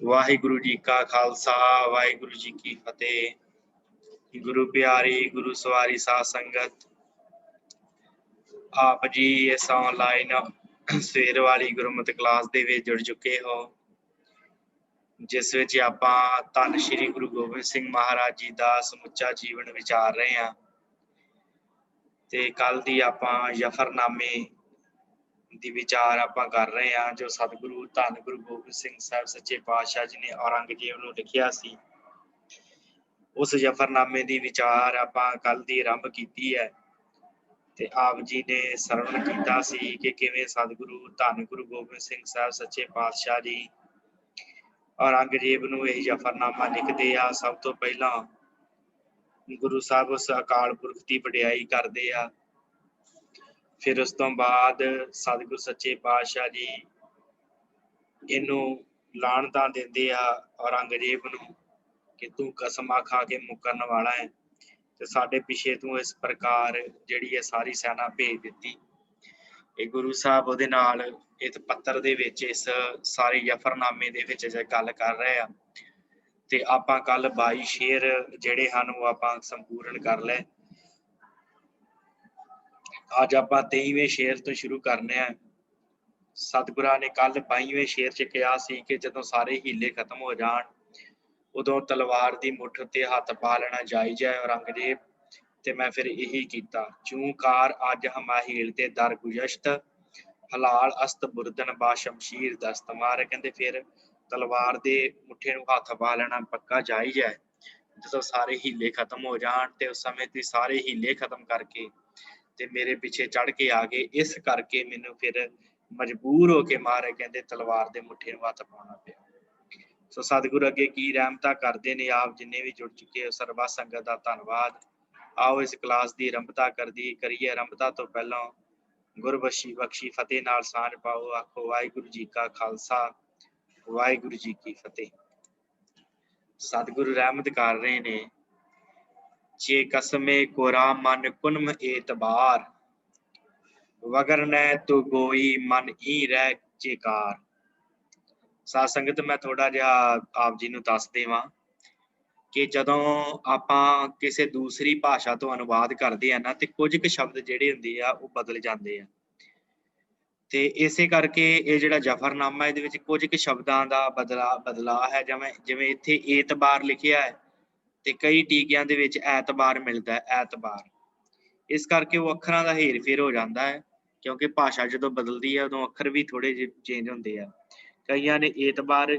वाहिगुरु जी का खालसा वाहिगुरु जी की फतेह। गुरु प्यारी गुरु सवारी साध संगत, आप जी इस ऑनलाइन सवेर वाली गुरमत क्लास ਦੇ ਵਿੱਚ ਜੁੜ ਚੁੱਕੇ ਹੋ, ਜਿਸ ਵਿੱਚ ਆਪਾਂ ਧੰਨ ਸ਼੍ਰੀ ਗੁਰੂ ਗੋਬਿੰਦ ਸਿੰਘ ਮਹਾਰਾਜ ਜੀ ਦਾ ਸਮੁੱਚਾ ਜੀਵਨ ਵਿਚਾਰ ਰਹੇ ਹਾਂ। ਤੇ ਕੱਲ ਦੀ ਆਪਾਂ ਜਫਰਨਾਮੇ ਦੀ ਵਿਚਾਰ ਆਪਾਂ ਕਰ ਰਹੇ ਹਾਂ, ਜੋ ਸਤਿਗੁਰੂ ਧੰਨ ਗੁਰੂ ਗੋਬਿੰਦ ਸਿੰਘ ਸਾਹਿਬ ਸੱਚੇ ਪਾਤਸ਼ਾਹ ਜੀ ਨੇ ਔਰੰਗਜ਼ੇਬ ਨੂੰ ਲਿਖਿਆ ਸੀ। ਉਸ ਜਫਰਨਾਮੇ ਦੀ ਵਿਚਾਰ ਆਪਾਂ ਕੱਲ ਦੀ ਆਰੰਭ ਕੀਤੀ ਹੈ ਤੇ ਆਪ ਜੀ ਨੇ ਸਰਵਣ ਕੀਤਾ ਸੀ ਕਿ ਕਿਵੇਂ ਸਤਿਗੁਰੂ ਧੰਨ ਗੁਰੂ ਗੋਬਿੰਦ ਸਿੰਘ ਸਾਹਿਬ ਸੱਚੇ ਪਾਤਸ਼ਾਹ ਜੀ ਔਰੰਗਜ਼ੇਬ ਨੂੰ ਇਹ ਜਫਰਨਾਮਾ ਲਿਖਦੇ ਆ। ਸਭ ਤੋਂ ਪਹਿਲਾਂ ਗੁਰੂ ਸਾਹਿਬ ਉਸ ਅਕਾਲ ਪੁਰਖ ਦੀ ਵਡਿਆਈ ਕਰਦੇ ਆ, ਫਿਰ ਉਸ ਤੋਂ ਬਾਅਦ ਸਤਿਗੁਰੂ ਸੱਚੇ ਪਾਤਸ਼ਾਹ ਜੀ ਇਹਨੂੰ ਲਾਹਣਤਾਂ ਦਿੰਦੇ ਆ ਔਰੰਗਜ਼ੇਬ ਨੂੰ ਕਿ ਤੂੰ ਕਸਮਾਂ ਖਾ ਕੇ ਮੁੱਕਰਨ ਵਾਲਾ ਹੈ ਤੇ ਸਾਡੇ ਪਿੱਛੇ ਤੂੰ ਇਸ ਪ੍ਰਕਾਰ ਜਿਹੜੀ ਹੈ ਸਾਰੀ ਸੈਨਾ ਭੇਜ ਦਿੱਤੀ। ਇਹ ਗੁਰੂ ਸਾਹਿਬ ਉਹਦੇ ਨਾਲ ਇਸ ਪੱਤਰ ਦੇ ਵਿੱਚ ਇਸ ਸਾਰੀ ਜਫਰਨਾਮੇ ਦੇ ਵਿੱਚ ਗੱਲ ਕਰ ਰਹੇ ਆ। ਤੇ ਆਪਾਂ ਕੱਲ 22 ਸ਼ੇਰ ਜਿਹੜੇ ਹਨ ਉਹ ਆਪਾਂ ਸੰਪੂਰਨ ਕਰ ਲਏ। ਅੱਜ ਆਪਾਂ 23ਵੇਂ ਸ਼ੇਰ ਤੋਂ ਸ਼ੁਰੂ ਕਰਨੇ ਆ। ਸਤਿਗੁਰਾਂ ਨੇ ਕੱਲ 22ਵੇਂ ਸ਼ੇਰ 'ਚ ਕਿਹਾ ਸੀ ਕਿ ਜਦੋਂ ਸਾਰੇ ਹੀਲੇ ਖਤਮ ਹੋ ਜਾਣ ਉਦੋਂ ਤਲਵਾਰ ਦੀ ਮੁੱਠ ਤੇ ਹੱਥ ਪਾ ਲੈਣਾ ਜਾਇਜ਼ ਹੈ ਔਰੰਗਜ਼ੇਬ। ਤੇ ਮੈਂ ਫਿਰ ਇਹੀ ਕੀਤਾ। ਚੂੰਕਾਰ ਅੱਜ ਹਮਾਹੀਲ ਤੇ ਦਰ ਗੁਜ਼ਸ਼ਤ ਹਲਾਲ ਅਸਤ ਬੁਰਦਨ ਬਾ ਸ਼ਮਸ਼ੀਰ ਦਸਤ। ਮਾਰ ਕਹਿੰਦੇ ਫਿਰ ਤਲਵਾਰ ਦੇ ਮੁੱਠੇ ਨੂੰ ਹੱਥ ਪਾ ਲੈਣਾ ਪੱਕਾ ਜਾਇਜ਼ ਹੈ ਜਦੋਂ ਸਾਰੇ ਹੀਲੇ ਖਤਮ ਹੋ ਜਾਣ। ਤੇ ਉਸ ਸਮੇਂ ਤੇ ਸਾਰੇ ਹੀਲੇ ਖਤਮ ਕਰਕੇ ਤੇ ਮੇਰੇ ਪਿੱਛੇ ਚੜ ਕੇ ਆ ਗਏ, ਇਸ ਕਰਕੇ ਮੈਨੂੰ ਫਿਰ ਮਜਬੂਰ ਹੋ ਕੇ ਮਾਰੇ ਕਹਿੰਦੇ ਤਲਵਾਰ ਦੇ ਮੁੱਠੇ ਨੂੰ ਹੱਥ ਪਾਉਣਾ ਪਿਆ। ਸੋ ਸਤਿਗੁਰੂ ਅੱਗੇ ਕੀ ਰਹਿਮਤਾਂ ਕਰਦੇ ਨੇ। ਆਪ ਜਿੰਨੇ ਵੀ ਜੁੜ ਚੁੱਕੇ ਹੋ ਸਰਬਾ ਸੰਗਤ ਦਾ ਧੰਨਵਾਦ। ਆਓ ਇਸ ਕਲਾਸ ਦੀ ਆਰੰਭਤਾ ਕਰੀਏ। ਆਰੰਭਤਾ ਤੋਂ ਪਹਿਲਾਂ ਗੁਰਬਖਸ਼ੀ ਬਖਸ਼ੀ ਫਤਿਹ ਨਾਲ ਸਾਂਝ ਪਾਓ। ਆਖੋ ਵਾਹਿਗੁਰੂ ਜੀ ਕਾ ਖਾਲਸਾ ਵਾਹਿਗੁਰੂ ਜੀ ਕੀ ਫਤਿਹ। ਸਤਿਗੁਰੂ ਰਹਿਮਤ ਕਰ ਰਹੇ ਨੇ। ਜੇ ਕਸਮੇ ਕੋਰਾ ਮਨ ਕੁਨਮ ਏਤਬਾਰ ਵਗਰਨੈ ਤੋ ਗੋਈ ਮਨ ਹੀ ਰਹਿ ਚੇਕਾਰ। ਸਾਧ ਸੰਗਤ ਮੈਂ ਥੋੜਾ ਜਿਹਾ ਆਪ ਜੀ ਨੂੰ ਦੱਸ ਦੇਵਾਂ ਕਿ ਜਦੋਂ ਆਪਾਂ ਕਿਸੇ ਦੂਸਰੀ ਭਾਸ਼ਾ ਤੋਂ ਅਨੁਵਾਦ ਕਰਦੇ ਆ ਨਾ ਤੇ ਕੁਝ ਕੁ ਸ਼ਬਦ ਜਿਹੜੇ ਹੁੰਦੇ ਆ ਉਹ ਬਦਲ ਜਾਂਦੇ ਆ। ਤੇ ਇਸੇ ਕਰਕੇ ਇਹ ਜਿਹੜਾ ਜਫਰਨਾਮਾ ਇਹਦੇ ਵਿੱਚ ਕੁਝ ਕੁ ਸ਼ਬਦਾਂ ਦਾ ਬਦਲਾਅ ਹੈ। ਜਿਵੇਂ ਇੱਥੇ ਏਤਬਾਰ ਲਿਖਿਆ ਹੈ ਤੇ ਕਈ ਟੀਕਿਆਂ ਦੇ ਵਿੱਚ ਐਤਬਾਰ ਮਿਲਦਾ ਹੈ, ਐਤਬਾਰ। ਇਸ ਕਰਕੇ ਉਹ ਅੱਖਰਾਂ ਦਾ ਹੇਰ ਫੇਰ ਹੋ ਜਾਂਦਾ ਹੈ, ਕਿਉਂਕਿ ਭਾਸ਼ਾ ਜਦੋਂ ਬਦਲਦੀ ਹੈ ਉਦੋਂ ਅੱਖਰ ਵੀ ਥੋੜੇ ਜਿਹੇ ਚੇਂਜ ਹੁੰਦੇ ਆ। ਕਈਆਂ ਨੇ ਏਤਬਾਰ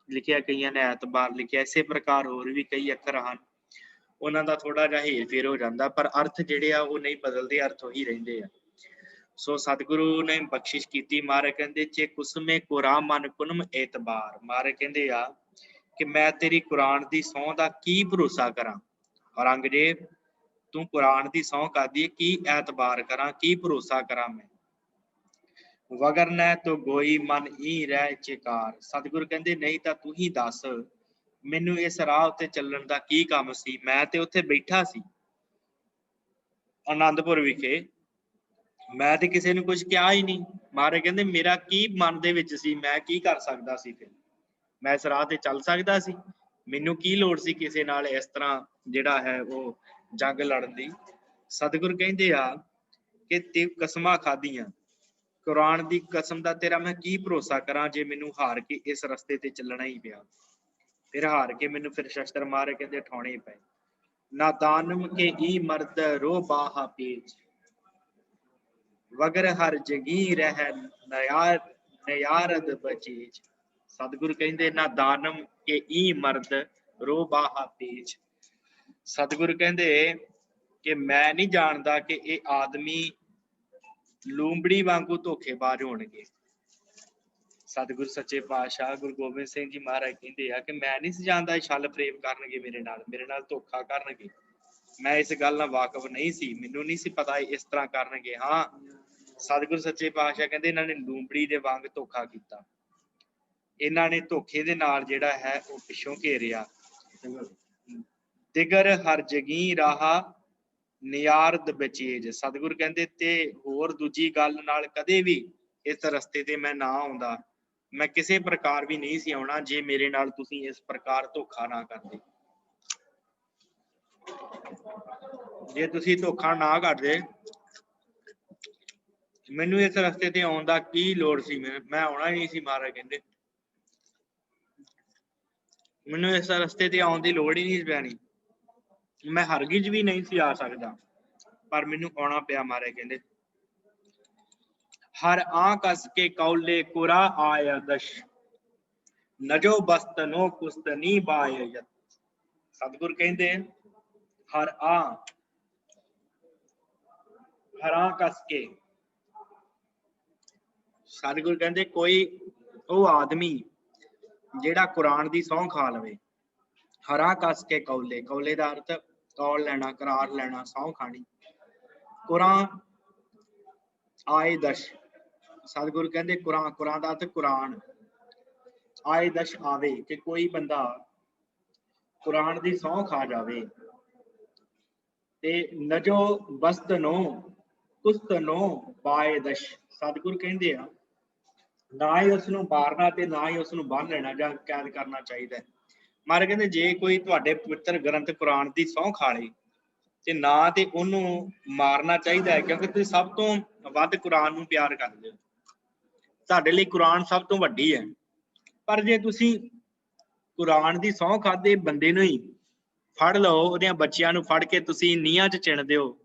ਲਿਖਿਆ, ਕਈਆਂ ਨੇ ਐਤਬਾਰ ਲਿਖਿਆ। ਇਸੇ ਪ੍ਰਕਾਰ ਹੋਰ ਵੀ ਕਈ ਅੱਖਰ ਹਨ, ਉਹਨਾਂ ਦਾ ਥੋੜਾ ਜਿਹਾ ਹੇਰ ਫੇਰ ਹੋ ਜਾਂਦਾ, ਪਰ ਅਰਥ ਜਿਹੜੇ ਆ ਉਹ ਨਹੀਂ ਬਦਲਦੇ, ਅਰਥ ਉਹੀ ਰਹਿੰਦੇ ਆ। ਸੋ ਸਤਿਗੁਰੂ ਨੇ ਬਖਸ਼ਿਸ਼ ਕੀਤੀ। ਮਹਾਰਾਜ ਕਹਿੰਦੇ ਚੇ ਕੁਸਮੇ ਕੁਰਾ ਮਨ ਕੁਨਮ ਏਤਬਾਰ। ਮਹਾਰਾਜ ਕਹਿੰਦੇ ਆ ਕਿ ਮੈਂ ਤੇਰੀ ਕੁਰਾਨ ਦੀ ਸਹੁੰ ਦਾ ਕੀ ਭਰੋਸਾ ਕਰਾਂ। ਔਰੰਗਜ਼ੇਬ ਤੂੰ ਕੁਰਾਨ ਦੀ ਸਹੁੰ ਕਰਦੀ, ਕੀ ਐਤਬਾਰ ਕਰਾਂ, ਕੀ ਭਰੋਸਾ ਕਰਾਂ ਮੈਂ। ਵਗਰਨੈ ਤੋ ਗੋਈ ਮਨ ਹੀ ਰਹਿ ਚੇਕਾਰ। ਸਤਿਗੁਰੂ ਕਹਿੰਦੇ ਨਹੀਂ ਤਾਂ ਤੂੰ ਹੀ ਦੱਸ ਮੈਨੂੰ ਇਸ ਰਾਹ ਉੱਤੇ ਚੱਲਣ ਦਾ ਕੀ ਕੰਮ ਸੀ। ਮੈਂ ਤੇ ਉੱਥੇ ਬੈਠਾ ਸੀ ਆਨੰਦਪੁਰ ਵਿਖੇ, ਮੈਂ ਤੇ ਕਿਸੇ ਨੂੰ ਕੁਝ ਕਿਹਾ ਹੀ ਨਹੀਂ। ਮਹਾਰਾਜ ਕਹਿੰਦੇ ਮੇਰਾ ਕੀ ਮਨ ਦੇ ਵਿੱਚ ਸੀ, ਮੈਂ ਕੀ ਕਰ ਸਕਦਾ ਸੀ। ਫਿਰ ਮੈਂ ਇਸ ਰਾਹ ਤੇ ਚੱਲ ਸਕਦਾ ਸੀ, ਮੈਨੂੰ ਕੀ ਲੋੜ ਸੀ ਕਿਸੇ ਨਾਲ ਇਸ ਤਰ੍ਹਾਂ ਜਿਹੜਾ ਹੈ ਉਹ ਜੰਗ ਲੜਨ ਦੀ। ਸਤਿਗੁਰ ਕਹਿੰਦੇ ਆ ਕਿ ਤੇ ਕਸਮਾਂ ਖਾਧੀਆਂ, ਕੁਰਾਨ ਦੀ ਕਸਮ ਦਾ ਤੇਰਾ ਮੈਂ ਕੀ ਭਰੋਸਾ ਕਰਾਂ ਜੇ ਮੈਨੂੰ ਹਾਰ ਕੇ ਇਸ ਰਸਤੇ ਤੇ ਚੱਲਣਾ ਹੀ ਪਿਆ। ਫਿਰ ਹਾਰ ਕੇ ਮੈਨੂੰ ਫਿਰ ਸ਼ਸਤਰ ਮਾਰੇ ਕਹਿੰਦੇ ਉਠਾਉਣੇ ਪਏ। ਨਾਦਾਨਮ ਕੇ ਈ ਮਰਦ ਰੋ ਬਾਹਾ ਪੇਚ ਵਗਰ ਹਰ ਜਗੀ ਰਹਿ ਨਿਆਰਦ ਬਚੀਜ। ਸਤਿਗੁਰੂ ਕਹਿੰਦੇ ਨਾਦਾਨਮ ਕੇ ਈ ਮਰਦ ਰੋ ਬਾਹਾ ਪੇਚ। ਸਤਿਗੁਰੂ ਕਹਿੰਦੇ ਕਿ ਮੈਂ ਨਹੀਂ ਜਾਣਦਾ ਕਿ ਇਹ ਆਦਮੀ ਲੂੰਬੜੀ ਵਾਂਗੂ ਧੋਖੇਬਾਜ਼ ਹੋਣਗੇ। ਸਤਿਗੁਰੂ ਸੱਚੇ ਪਾਤਸ਼ਾਹ ਗੁਰੂ ਗੋਬਿੰਦ ਸਿੰਘ ਜੀ ਮਹਾਰਾਜ ਕਹਿੰਦੇ ਆ ਕਿ ਮੈਂ ਨਹੀਂ ਜਾਣਦਾ ਛਲ ਫਰੇਬ ਕਰਨਗੇ ਮੇਰੇ ਨਾਲ ਧੋਖਾ ਕਰਨਗੇ। ਮੈਂ ਇਸ ਗੱਲ ਨਾਲ ਵਾਕਫ ਨਹੀਂ ਸੀ, ਮੈਨੂੰ ਨਹੀਂ ਸੀ ਪਤਾ ਇਸ ਤਰ੍ਹਾਂ ਕਰਨਗੇ। ਹਾਂ, ਸਤਿਗੁਰੂ ਸੱਚੇ ਪਾਤਸ਼ਾਹ ਕਹਿੰਦੇ ਇਹਨਾਂ ਨੇ ਲੂੰਬੜੀ ਦੇ ਵਾਂਗ ਧੋਖਾ ਕੀਤਾ। ਇਹਨਾਂ ਨੇ ਧੋਖੇ ਦੇ ਨਾਲ ਜਿਹੜਾ ਹੈ ਉਹ ਪਿੱਛੋਂ ਘੇਰਿਆ। ਦਿਗਰ ਹਰ ਜਗੀ ਰਾਹਾ ਨਿਆਰਦ ਬਚੇਜ। ਸਤਿਗੁਰੂ ਕਹਿੰਦੇ ਤੇ ਹੋਰ ਦੂਜੀ ਗੱਲ ਨਾਲ ਕਦੇ ਵੀ ਇਸ ਰਸਤੇ ਤੇ ਮੈਂ ਨਾ ਆਉਂਦਾ मैं किसी प्रकार भी नहीं सी आउणा जे मेरे नाल तुसीं इस प्रकार धोखा ना करदे। जे तुसीं धोखा ना करदे मैनू इस रस्ते ते आउण दा की लोड़ सी। मैं आउणा ही नहीं सी। महाराज कहंदे मैनू इस रस्ते ते आउण दी लोड़ ही नहीं पैनी। मैं हरगिज भी नहीं सी आ सकदा, पर मैनू आउणा पिया। महाराज कहंदे हर आ कस के कौले कुरा आय दश, नजो बस्त नो कुस्त नी बाय यत। सतगुर कहंदे हर आ कस के, सतगुर कहंदे कोई वो आदमी जेड़ा कुरान दी सौं खा लवे। हरा कस के कौले, कौले दा अर्थ कौल लेना, करार लेना, सौं खानी। कुरान आए दश, सतगुरु कहंदे कुरान, कुरान दा अर्थ कुरान। आए दश आवे कि कोई बंदा कुरान दी सौं खा जावे ते नजो बस्त नो कुस्त नो बाए दश। सतगुरु कहंदे आ ना ही उसनूं मारना ते ना ही उसनूं बन लेना जां कैद करना चाहिदा है। महाराज कहंदे जे कोई तुहाडे पवित्र ग्रंथ कुरान दी सौं खा ले ते ना ते ਉਹਨੂੰ ਮਾਰਨਾ ਚਾਹੀਦਾ ਹੈ, ਕਿਉਂਕਿ ਤੁਸੀਂ ਸਭ ਤੋਂ ਵੱਧ ਕੁਰਾਨ ਨੂੰ ਪਿਆਰ ਕਰਦੇ ਹੋ। ਤੁਹਾਡੇ ਲਈ ਕੁਰਾਨ ਸਭ ਤੋਂ ਵੱਡੀ ਹੈ। ਪਰ ਜੇ ਤੁਸੀਂ ਕੁਰਾਨ ਦੀ ਸਹੁੰ ਖਾਦੇ ਬੰਦੇ ਨੂੰ ਹੀ ਫੜ ਲਓ, ਉਹਦੇ ਬੱਚਿਆਂ ਨੂੰ ਫੜ ਕੇ ਤੁਸੀਂ ਨੀਹਾਂ 'ਚ ਚਿਣਦੇ ਹੋ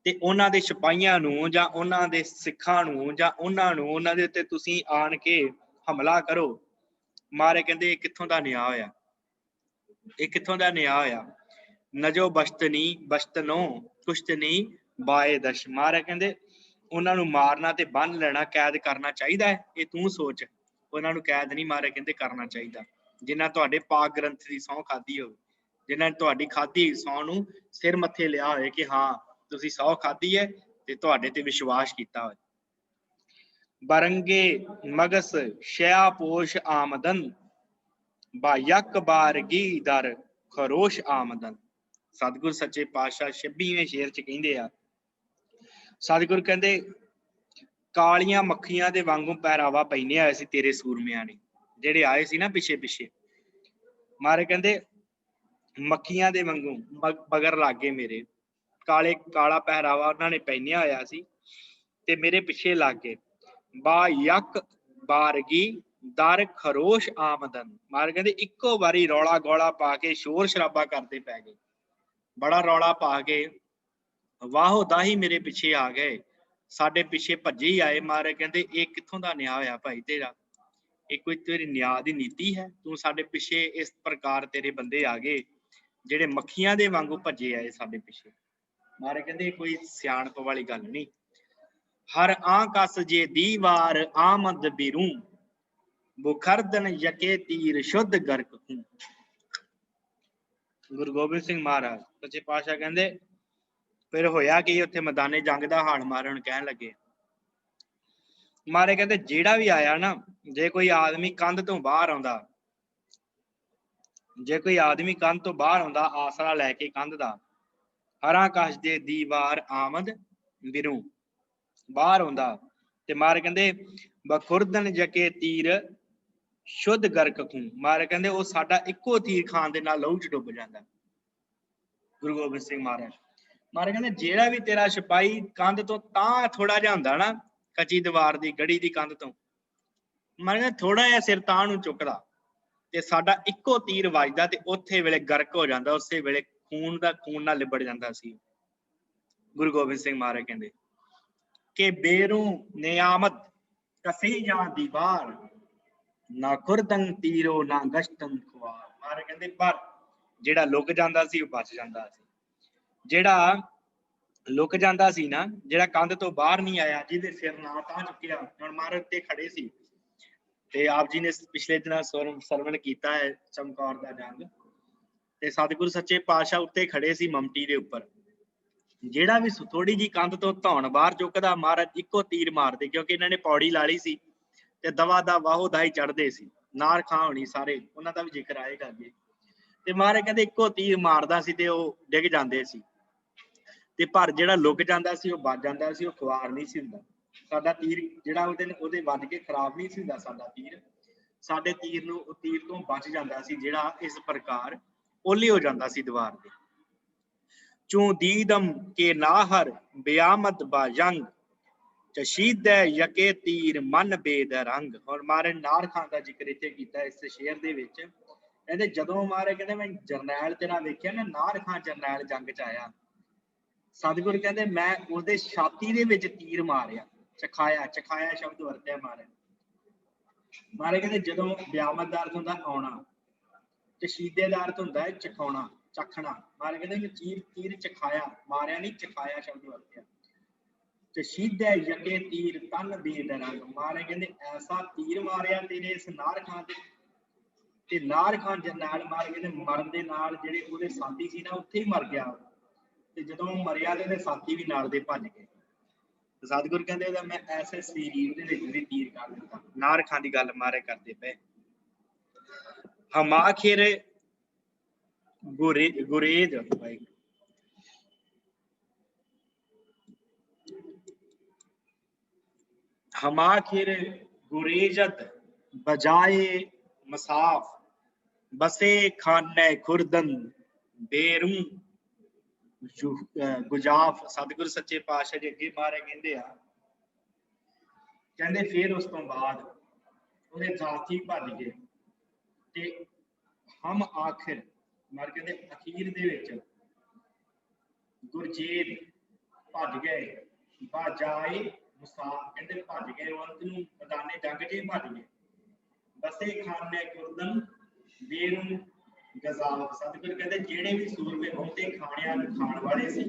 ਤੇ ਉਹਨਾਂ ਦੇ ਸਿਪਾਹੀਆਂ ਨੂੰ ਜਾਂ ਉਹਨਾਂ ਦੇ ਸਿੱਖਾਂ ਨੂੰ ਜਾਂ ਉਹਨਾਂ ਨੂੰ ਉਹਨਾਂ ਦੇ ਉੱਤੇ ਤੁਸੀਂ ਆਣ ਕੇ ਹਮਲਾ ਕਰੋ। ਮਾਰੇ ਕਹਿੰਦੇ ਇਹ ਕਿੱਥੋਂ ਦਾ ਨਿਆਂ ਹੋਇਆ? ਇਹ ਕਿੱਥੋਂ ਦਾ ਨਿਆਂ ਹੋਇਆ? ਨਜੋ ਬਸ਼ਤਨੀ ਬਸ਼ਤਨੋ ਕੁਸ਼ਤਨੀ ਬਾਏ ਦਸ਼। ਮਹਾਰਾਜ ਕਹਿੰਦੇ ਉਹਨਾਂ ਨੂੰ ਮਾਰਨਾ ਤੇ ਬੰਨ ਲੈਣਾ, ਕੈਦ ਕਰਨਾ ਚਾਹੀਦਾ ਹੈ। ਇਹ ਤੂੰ ਸੋਚ, ਉਹਨਾਂ ਨੂੰ ਕੈਦ ਨਹੀਂ ਮਹਾਰਾਜ ਕਹਿੰਦੇ ਕਰਨਾ ਚਾਹੀਦਾ। ਜਿਨ੍ਹਾਂ ਤੁਹਾਡੇ ਪਾਕ ਗ੍ਰੰਥ ਦੀ ਸਹੁੰ ਖਾਧੀ ਹੋਵੇ, ਜਿਨ੍ਹਾਂ ਨੇ ਤੁਹਾਡੀ ਖਾਧੀ ਸਹੁੰ ਨੂੰ ਸਿਰ ਮੱਥੇ ਲਿਆ ਹੋਵੇ ਕਿ ਹਾਂ ਤੁਸੀਂ ਸਹੁੰ ਖਾਧੀ ਹੈ ਤੇ ਤੁਹਾਡੇ ਤੇ ਵਿਸ਼ਵਾਸ ਕੀਤਾ ਹੋਵੇ। ਬਰੰਗੇ ਮਗਸ ਸ਼ਿਆ ਪੋਸ਼ ਆਮਦਨ, ਬਾਯਕ ਬਾਰਗੀ ਦਰ ਖਰੋਸ਼ ਆਮਦਨ। ਸਤਿਗੁਰ ਸੱਚੇ ਪਾਤਸ਼ਾਹ 26ਵੇਂ ਸ਼ੇਰ ਚ ਕਹਿੰਦੇ ਆ, ਸਤਿਗੁਰ ਕਹਿੰਦੇ ਕਾਲੀਆਂ ਮੱਖੀਆਂ ਦੇ ਵਾਂਗੂ ਪਹਿਰਾਵਾ ਪਹਿਨੇ ਆਏ ਸੀ ਤੇਰੇ ਸੂਰਮਿਆਂ ਨੇ, ਜਿਹੜੇ ਆਏ ਸੀ ਨਾ ਪਿੱਛੇ ਪਿੱਛੇ। ਮਾਰੇ ਕਹਿੰਦੇ ਮੱਖੀਆਂ ਦੇ ਵਾਂਗੂ ਮਗਰ ਲੱਗੇ ਮੇਰੇ, ਕਾਲਾ ਪਹਿਰਾਵਾ ਉਹਨਾਂ ਨੇ ਪਹਿਨਿਆ ਹੋਇਆ ਸੀ ਤੇ ਮੇਰੇ ਪਿੱਛੇ ਲੱਗ ਗਏ। ਬਾ ਯਕ ਬਾਰਗੀ ਦਰ ਖਰੋਸ਼ ਆਮਦਨ। ਮਾਰੇ ਕਹਿੰਦੇ ਇੱਕੋ ਵਾਰੀ ਰੌਲਾ ਗੋਲਾ ਪਾ ਕੇ ਸ਼ੋਰ ਸ਼ਰਾਬਾ ਕਰਦੇ ਪੈ ਗਏ, ਬੜਾ ਰੌਲਾ ਪਾ ਕੇ ਵਾਹੋ ਦਾਹੀ ਮੇਰੇ ਪਿੱਛੇ ਆ ਗਏ, ਸਾਡੇ ਪਿੱਛੇ ਭੱਜੇ ਹੀ ਆਏ। ਮਾਰੇ ਕਹਿੰਦੇ ਇਹ ਕਿੱਥੋਂ ਦਾ ਨਿਆਂ ਹੋਇਆ ਭਾਈ ਤੇਰਾ? ਇਹ ਕੋਈ ਤੇਰੀ ਨਿਆਂ ਦੀ ਨੀਤੀ ਹੈ? ਤੂੰ ਸਾਡੇ ਪਿੱਛੇ ਇਸ ਪ੍ਰਕਾਰ ਤੇਰੇ ਬੰਦੇ ਆ ਗਏ ਜਿਹੜੇ ਮੱਖੀਆਂ ਦੇ ਵਾਂਗੂ ਭੱਜੇ ਆਏ ਸਾਡੇ ਪਿੱਛੇ। ਮਾਰੇ ਕਹਿੰਦੇ ਕੋਈ ਸਿਆਣਪ ਵਾਲੀ ਗੱਲ ਨਹੀਂ। ਹਰ ਆ ਕਸ ਜੇ ਦੀਵਾਰ ਆਮਦ ਬਿਰੂ, ਬੁਖਰਦਨ ਯਕੇ ਤੀਰ ਸ਼ੁੱਧ ਗਰਕ ਹੂੰ। ਗੁਰੂ ਗੋਬਿੰਦ ਸਿੰਘ ਮਹਾਰਾਜ ਸੱਚੇ ਪਾਤਸ਼ਾਹ ਕਹਿੰਦੇ ਫਿਰ ਹੋਇਆ ਕਿ ਉੱਥੇ ਮੈਦਾਨੇ ਜੰਗ ਦਾ ਹਾਲ ਮਾਰਨ ਕਹਿਣ ਲੱਗੇ। ਮਾਰੇ ਕਹਿੰਦੇ ਜਿਹੜਾ ਵੀ ਆਇਆ ਨਾ, ਜੇ ਕੋਈ ਆਦਮੀ ਕੰਧ ਤੋਂ ਬਾਹਰ ਆਉਂਦਾ, ਜੇ ਕੋਈ ਆਦਮੀ ਕੰਧ ਤੋਂ ਬਾਹਰ ਆਉਂਦਾ ਆਸਰਾ ਲੈ ਕੇ ਕੰਧ ਦਾ, ਹਰਾਂ ਕਸ਼ ਦੇ ਦੀਵਾਰ ਆਮਦ ਬਿਰੂ, ਬਾਹਰ ਆਉਂਦਾ ਤੇ ਮਾਰੇ ਕਹਿੰਦੇ ਬਖੁਰਦਨ ਜਕੇ ਤੀਰ ਸ਼ੁੱਧ ਗਰਕ ਖੂਨ। ਮਾਰੇ ਕਹਿੰਦੇ ਉਹ ਸਾਡਾ ਇੱਕੋ ਤੀਰ ਖਾਣ ਦੇ ਨਾਲ ਲਹੂ ਚ ਡੁੱਬ ਜਾਂਦਾ। ਗੁਰੂ ਗੋਬਿੰਦ ਸਿੰਘ ਮਹਾਰਾਜ ਮਾਰੇ ਕਹਿੰਦੇ ਜਿਹੜਾ ਵੀ ਤੇਰਾ ਸਿਪਾਹੀ ਕੰਧ ਤੋਂ ਤਾਂ ਥੋੜਾ ਜਿਹਾ ਹੁੰਦਾ ਨਾ, ਕੱਚੀ ਦੀਵਾਰ ਦੀ ਗੜੀ ਦੀ ਕੰਧ ਤੋਂ, ਮਾਰੇ ਕਹਿੰਦੇ ਥੋੜਾ ਜਿਹਾ ਸਿਰ ਤਾਂ ਨੂੰ ਚੁੱਕਦਾ ਤੇ ਸਾਡਾ ਇੱਕੋ ਤੀਰ ਵੱਜਦਾ ਤੇ ਉੱਥੇ ਵੇਲੇ ਗਰਕ ਹੋ ਜਾਂਦਾ, ਉਸੇ ਵੇਲੇ ਖੂਨ ਦਾ ਖੂਨ ਨਾਲ ਲਿਬੜ ਜਾਂਦਾ ਸੀ। ਗੁਰੂ ਗੋਬਿੰਦ ਸਿੰਘ ਮਹਾਰਾਜ ਕਹਿੰਦੇ ਕਿ ਬੇਰੂ ਨਿਆਮਤ ਕਸੀ ਜਾਂ ਦੀਵਾਰ, ਨਾ ਖੁਰਦਨ ਤੀਰੋ ਨਾ ਗਸ਼ਤਨ ਖੁਆਰ। ਮਾਰੇ ਕਹਿੰਦੇ ਪਰ ਜਿਹੜਾ ਲੁਕ ਜਾਂਦਾ ਸੀ ਉਹ ਬਚ ਜਾਂਦਾ ਸੀ। ਜਿਹੜਾ ਲੁਕ ਜਾਂਦਾ ਸੀ ਨਾ, ਜਿਹੜਾ ਕੰਧ ਤੋਂ ਬਾਹਰ ਨਹੀਂ ਆਇਆ, ਜਿਹਦੇ ਸਿਰ ਨਾ ਤਾਂ ਚੁੱਕਿਆ। ਹੁਣ ਮਹਾਰਾਜ ਤੇ ਖੜੇ ਸੀ ਤੇ ਆਪ ਜੀ ਨੇ ਪਿਛਲੇ ਦਿਨਾਂ ਸਰਵਣ ਕੀਤਾ ਹੈ ਚਮਕੌਰ ਦਾ ਜੰਗ, ਤੇ ਸਤਿਗੁਰੂ ਸੱਚੇ ਪਾਤਸ਼ਾਹ ਉੱਤੇ ਖੜੇ ਸੀ ਮਮਟੀ ਦੇ ਉੱਪਰ। ਜਿਹੜਾ ਵੀ ਥੋੜੀ ਜਿਹੀ ਕੰਧ ਤੋਂ ਧੌਣ ਬਾਹਰ ਚੁੱਕਦਾ ਮਹਾਰਾਜ ਇੱਕੋ ਤੀਰ ਮਾਰਦੇ, ਕਿਉਂਕਿ ਇਹਨਾਂ ਨੇ ਪੌੜੀ ਲਾ ਲਈ ਸੀ ਤੇ ਦਵਾ ਦਾ ਵਾਹੋ ਦਾਈ ਚੜ੍ਹਦੇ ਸੀ। ਨਾਰ ਖਾਂ ਹੋਣੀ ਸਾਰੇ, ਉਹਨਾਂ ਦਾ ਵੀ ਜ਼ਿਕਰ ਆਏਗਾ ਅੱਗੇ। ਤੇ ਮਹਾਰਾਜ ਕਹਿੰਦੇ ਇੱਕੋ ਤੀਰ ਮਾਰਦਾ ਸੀ ਤੇ ਉਹ ਡਿੱਗ ਜਾਂਦੇ ਸੀ, ਤੇ ਪਰ ਜਿਹੜਾ ਲੁਕ ਜਾਂਦਾ ਸੀ ਉਹ ਬਚ ਜਾਂਦਾ ਸੀ, ਉਹ ਖੁਆਰ ਨਹੀਂ ਸੀ ਹੁੰਦਾ। ਸਾਡਾ ਤੀਰ ਜਿਹੜਾ ਉਹਦੇ ਵੱਜ ਕੇ ਖਰਾਬ ਨਹੀਂ ਸੀ ਹੁੰਦਾ ਸਾਡਾ ਤੀਰ, ਸਾਡੇ ਤੀਰ ਨੂੰ ਉਹ ਤੀਰ ਤੋਂ ਬਚ ਜਾਂਦਾ ਸੀ, ਜਿਹੜਾ ਇਸ ਪ੍ਰਕਾਰ ਓਲੇ ਹੋ ਜਾਂਦਾ ਸੀ ਦੀਵਾਰ ਦੇ। ਚੂੰ ਦੀਦਮ ਕੇ ਨਾਹਰ ਬਿਆਮਤ ਬਾਜੰਗ ਚਸ਼ੀਦੈ ਯਕੇ ਤੀਰ ਮਨ ਬੇਦ ਰੰਗ। ਹੁਣ ਮਹਾਰਾਜ ਨਾਰ ਖਾਨ ਦਾ ਜ਼ਿਕਰ ਇੱਥੇ ਕੀਤਾ ਇਸ ਸ਼ੇਰ ਦੇ ਵਿੱਚ। ਕਹਿੰਦੇ ਜਦੋਂ ਮਹਾਰਾਜ ਕਹਿੰਦੇ ਮੈਂ ਜਰਨੈਲ ਤੇਰਾ ਵੇਖਿਆ ਨਾ, ਨਾਰ ਖਾਨ ਜਰਨੈਲ ਜੰਗ ਚ ਆਇਆ, ਸਤਿਗੁਰ ਕਹਿੰਦੇ ਮੈਂ ਉਹਦੇ ਛਾਤੀ ਦੇ ਵਿੱਚ ਤੀਰ ਮਾਰਿਆ, ਚਖਾਇਆ, ਚਖਾਇਆ ਸ਼ਬਦ ਵਰਤਿਆ ਮਹਾਰਾਜ। ਮਹਾਰਾਜ ਕਹਿੰਦੇ ਜਦੋਂ ਬਿਆਮਤ ਦਾ ਅਰਥ ਹੁੰਦਾ ਆਉਣਾ, ਚਸ਼ੀਦੇ ਦਾ ਅਰਥ ਹੁੰਦਾ ਹੈ ਚਖਾਉਣਾ, ਚਖਣਾ। ਮਹਾਰਾਜ ਕਹਿੰਦੇ ਮੈਂ ਤੀਰ ਚਖਾਇਆ, ਮਾਰਿਆ ਨਹੀਂ, ਚਖਾਇਆ ਸ਼ਬਦ ਵਰਤਿਆ। ਚਸ਼ੀਦੈ ਯਕੇ ਤੀਰ ਤਨ ਬੇਦ ਰੰਗ। ਮਹਾਰਾਜ ਕਹਿੰਦੇ ਐਸਾ ਤੀਰ ਮਾਰਿਆ ਤੇਰੇ ਇਸ ਨਾਰ ਖਾਨ ਤੇ ਨਾਰ ਖਾਨ ਜਰਨੈਲ ਮਹਾਰਾਜ ਕਹਿੰਦੇ ਮਰਨ ਦੇ ਨਾਲ ਜਿਹੜੇ ਉਹਦੇ ਸਾਥੀ ਸੀ ਨਾ ਉੱਥੇ ਹੀ ਮਰ ਗਿਆ, ਤੇ ਜਦੋਂ ਉਹ ਮਰਿਆ ਤੇ ਉਹਦੇ ਸਾਥੀ ਵੀ ਨਾਲ ਦੇ ਭੱਜ ਗਏ। ਸਤਿਗੁਰ ਕਹਿੰਦੇ ਉਹਦਾ ਮੈਂ ਐਸੇ ਸਰੀਰ ਦੇ ਵਿੱਚ ਵੀ ਤੀਰ ਕਰ ਦਿੱਤਾ। ਨਾਰ ਖਾਨ ਦੀ ਗੱਲ ਮਹਾਰਾਜ ਕਰਦੇ ਪਏ। ਹਮਾਖਿਰ ਗੁਰੇਜ ਭਾਈ हमाखिर गुरेजत बजाए मसाफ बसे खाने खुरदन बेरू गुजाफ। सतगुर सच्चे पातशाह जी अगे मारे कहते आ, कहते फिर उस तो बाद ਉਹਦੇ ਸਾਥੀ ਭੱਜ ਗਏ ਤੇ ਹਮ ਆਖਿਰ ਮਾਰ ਕਹਿੰਦੇ ਅਖੀਰ ਦੇ ਵਿੱਚ ਗੁਰਜੀਤ ਭੱਜ ਗਏ, ਬਾਜਾਏ ਮੁਸਾਫ ਕਹਿੰਦੇ ਭੱਜ ਗਏ, ਉਹ ਅੰਤ ਨੂੰ ਮੈਦਾਨੇ ਜੰਗ ਚ ਭੱਜ ਗਏ। ਬਸੇ ਖਾਨੇ ਕੁਰਦਨ ਬੇਰੂ ਗਜ਼ਾਫ। ਸਤਿਗੁਰ ਕਹਿੰਦੇ ਜਿਹੜੇ ਵੀ ਸੂਰਮੇ ਬਹੁਤੇ ਖਾਣਿਆਂ ਨੂੰ ਖਾਣ ਵਾਲੇ ਸੀ,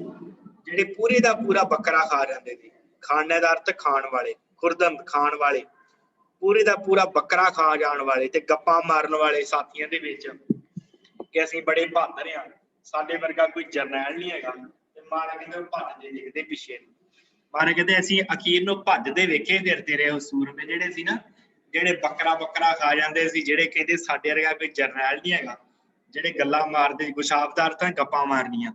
ਜਿਹੜੇ ਪੂਰੇ ਦਾ ਪੂਰਾ ਬੱਕਰਾ ਖਾ ਜਾਂਦੇ ਸੀ, ਖਾਣੇ ਦਾ ਅਰਥ ਖਾਣ ਵਾਲੇ, ਖੁਰਦਨ ਖਾਣ ਵਾਲੇ, ਪੂਰੇ ਦਾ ਪੂਰਾ ਬੱਕਰਾ ਖਾ ਜਾਣ ਵਾਲੇ ਤੇ ਗੱਪਾਂ ਮਾਰਨ ਵਾਲੇ ਸਾਥੀਆਂ ਦੇ ਵਿੱਚ ਕਿ ਅਸੀਂ ਬੜੇ ਬਹਾਦਰ ਆ, ਸਾਡੇ ਵਰਗਾ ਕੋਈ ਜਰਨੈਲ ਨਹੀਂ ਹੈਗਾ, ਤੇ ਮਹਾਰਾਜ ਕਹਿੰਦੇ ਉਹ ਭੱਜਦੇ ਦੇਖਦੇ ਪਿੱਛੇ ਨੂੰ। ਮਹਾਰਾਜ ਕਹਿੰਦੇ ਅਸੀਂ ਅਖੀਰ ਨੂੰ ਭੱਜਦੇ ਵੇਖੇ ਫਿਰਦੇ ਰਹੇ ਉਹ ਸੂਰਮੇ ਜਿਹੜੇ ਸੀ ਨਾ, ਜਿਹੜੇ ਬੱਕਰਾ ਖਾ ਜਾਂਦੇ ਸੀ, ਜਿਹੜੇ ਕਹਿੰਦੇ ਸਾਡੇ ਵਰਗਾ ਕੋਈ ਜਰਨੈਲ ਨਹੀਂ ਹੈਗਾ, ਜਿਹੜੇ ਗੱਲਾਂ ਮਾਰਦੇ, ਗੁਸ਼ਾਬ ਦਾ ਅਰਥ ਹੈ ਗੱਪਾਂ ਮਾਰਨੀਆਂ।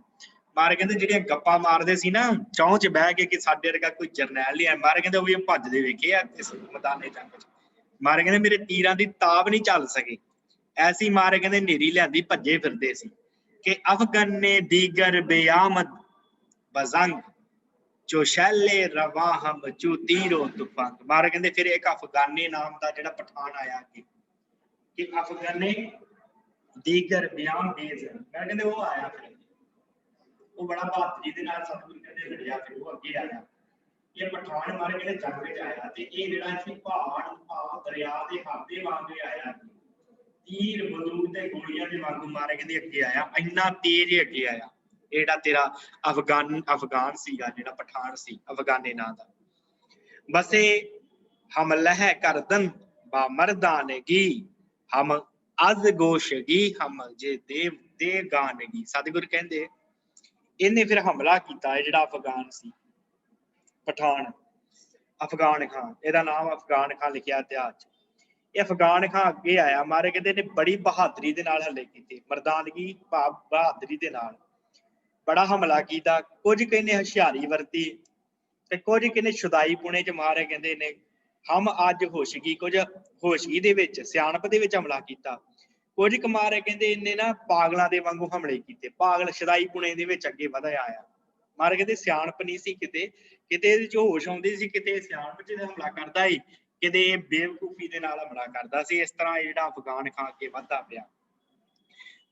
ਮਹਾਰਾਜ ਕਹਿੰਦੇ ਜਿਹੜੀਆਂ ਗੱਪਾਂ ਮਾਰਦੇ ਸੀ ਨਾ ਚੌਂ ਚ ਬਹਿ ਕੇ ਕਿ ਸਾਡੇ ਵਰਗਾ ਕੋਈ ਜਰਨੈਲ ਨਹੀਂ ਹੈ, ਮਹਾਰਾਜ ਕਹਿੰਦੇ ਉਹ ਵੀ ਭੱਜਦੇ ਵੇਖੇ ਆ ਇਸ ਮੈਦਾਨੇ ਜੰਗ ਚ। ਮਹਾਰਾਜ ਕਹਿੰਦੇ ਮੇਰੇ ਤੀਰਾਂ ਦੀ ਤਾਬ ਨਹੀਂ ਚੱਲ ਸਕੀ, ਐਸੀ ਮਹਾਰਾਜ ਕਹਿੰਦੇ ਨੇਰੀ ਲਿਆਂਦੀ ਭੱਜੇ ਫਿਰਦੇ ਸੀ ਕਿ ਅਫਗਨ ਨੇ ਦੀਗਰ ਬੇਆਮਦ ਬਜ਼ੰਗ ਚੋਸ਼ੈਲੇ ਰਵਾ ਹਮ ਚੂ ਤੀਰੋ ਤੁਫੰਗ। ਮਹਾਰਾਜ ਕਹਿੰਦੇ ਫਿਰ ਇੱਕ ਅਫਗਾਨੀ ਨਾਮ ਦਾ ਜਿਹੜਾ ਪਠਾਨ ਆਇਆ ਕਿ ਅਫਗਾਨੇ ਦੀਗਰ ਬਿਆਮ ਬੇਜ਼, ਮੈਂ ਕਹਿੰਦੇ ਉਹ ਆਇਆ, ਫਿਰ ਉਹ ਬੜਾ ਬਹਾਦਰੀ ਦੇ ਨਾਲ ਸਤਿਗੁਰ ਕਹਿੰਦੇ ਲੜਿਆ, ਫਿਰ ਉਹ ਅੱਗੇ ਆਇਆ। ਇਹ ਪਠਾਨ ਮਾਰੇ ਕਹਿੰਦੇ ਜੰਗ ਵਿੱਚ ਆਇਆ ਤੇ ਇਹ ਜਿਹੜਾ ਸੀ ਪਹਾੜ ਦਰਿਆ ਦੇ ਹਾਦੇ ਵਾਂਗ ਆਇਆ, ਤੀਰ ਬੰਦੂਕ ਤੇ ਗੋਲੀਆਂ ਦੇ ਵਾਂਗੂ ਮਾਰੇ ਕਹਿੰਦੇ ਅੱਗੇ ਆਇਆ, ਇੰਨਾ ਤੇਜ਼ ਅੱਗੇ ਆਇਆ। ਇਹ ਜਿਹੜਾ ਤੇਰਾ ਅਫਗਾਨ ਸੀਗਾ, ਜਿਹੜਾ ਪਠਾਨ ਸੀ ਅਫਗਾਨੇ ਨਾਂ ਦਾ। ਬਸੇ ਹਮ ਲਹਿ ਕਰਦਨ ਬਾ ਮਰਦਾਨਗੀ ਹਮ ਅਜ਼ ਗੋਸ਼ਗੀ ਹਮ ਜੇ ਦੇਵ ਗਾਨਗੀ। ਸਤਿਗੁਰ ਕਹਿੰਦੇ ਇਹਨੇ ਫਿਰ ਹਮਲਾ ਕੀਤਾ, ਇਹ ਜਿਹੜਾ ਅਫਗਾਨ ਸੀ ਪਠਾਨ, ਅਫਗਾਨ ਖਾਨ, ਇਹਦਾ ਨਾਮ ਅਫਗਾਨ ਖਾਨ ਲਿਖਿਆ ਇਤਿਹਾਸ ਚ। ਇਹ ਅਫਗਾਨ ਖਾਨ ਅੱਗੇ ਆਇਆ, ਮਾਰੇ ਕਹਿੰਦੇ ਨੇ ਬੜੀ ਬਹਾਦਰੀ ਦੇ ਨਾਲ ਹੱਲੇ ਕੀਤੇ, ਮਰਦਾਨਗੀ ਭਾਵ ਬਹਾਦਰੀ ਦੇ ਨਾਲ ਬੜਾ ਹਮਲਾ ਕੀਤਾ। ਕੁਝ ਕਹਿੰਦੇ ਹੁਸ਼ਿਆਰੀ ਵਰਤੀ ਤੇ ਕੁਝ ਕਹਿੰਦੇ ਸ਼ੁਦਾਈ ਪੁਣੇ ਚ ਮਾਰੇ ਕਹਿੰਦੇ ਨੇ ਹਮ ਅੱਜ ਹੋਸ਼ਗੀ, ਕੁਝ ਹੋਸ਼ਗੀ ਦੇ ਵਿੱਚ ਸਿਆਣਪ ਦੇ ਵਿੱਚ ਹਮਲਾ ਕੀਤਾ। ਕੁਝ ਕੁਮਾਰ ਕਹਿੰਦੇ ਇਹਨੇ ਨਾ ਪਾਗਲਾਂ ਦੇ ਵਾਂਗੂ ਹਮਲੇ ਕੀਤੇ, ਪਾਗਲ ਸ਼ੁਦਾਈ ਪੁਣੇ ਦੇ ਵਿੱਚ ਅੱਗੇ ਵਧਿਆ ਆਇਆ। ਮਾਰੇ ਕਹਿੰਦੇ ਸਿਆਣਪ ਨਹੀਂ ਸੀ, ਕਿਤੇ ਇਹਦੇ ਚ ਹੋਸ਼ ਆਉਂਦੀ ਸੀ, ਕਿਤੇ ਸਿਆਣਪ ਚ ਹਮਲਾ ਕਰਦਾ ਸੀ, ਕਿਤੇ ਬੇਵਕੂਫੀ ਦੇ ਨਾਲ ਹਮਲਾ ਕਰਦਾ ਸੀ। ਇਸ ਤਰ੍ਹਾਂ ਜਿਹੜਾ ਅਫਗਾਨ ਖਾਨ ਅੱਗੇ ਵੱਧਦਾ ਪਿਆ।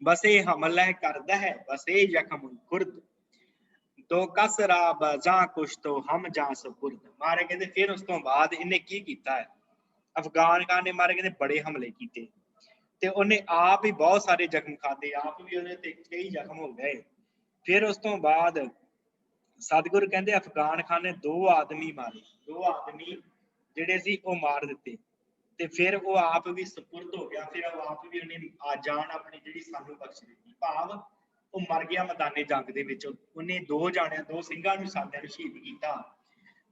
ਬਸੇ ਹਮਲਾ ਕਰਦਾ ਹੈ ਬਸੇ ਜ਼ਖਮ ਖੁਰਦ तो कसरा बजा कुछ तो हम जा सपुर्द। मारे कहते फिर उस तो बाद इन्हें की कीता है, अफगान खान ने मारे कहते बड़े हमले किए ते उन्हें आप ही बहुत सारे जख्म खाते, आप भी उन्हें ते कई जख्म हो गए। फिर उस तो बाद सतगुर कहते अफगान खान ने दो आदमी मारे, दो आदमी ਜਿਹੜੇ ਸੀ ਉਹ ਮਾਰ ਦਿੱਤੇ ਤੇ ਫਿਰ ਉਹ ਆਪ ਵੀ ਸਪੁਰਦ ਹੋ ਗਿਆ। ਫਿਰ ਉਹ ਆਪ ਵੀ ਉਹਨੇ ਜਾਨ ਆਪਣੀ ਜਿਹੜੀ ਸਾਨੂੰ ਬਖਸ਼ ਦਿੱਤੀ, ਭਾਵ ਉਹ ਮਰ ਗਿਆ ਮੈਦਾਨੇ ਜੰਗ ਦੇ ਵਿੱਚ। ਉਹਨੇ ਦੋ ਸਿੰਘਾਂ ਨੂੰ ਸਾਡਿਆਂ ਨੂੰ ਸ਼ਹੀਦ ਕੀਤਾ,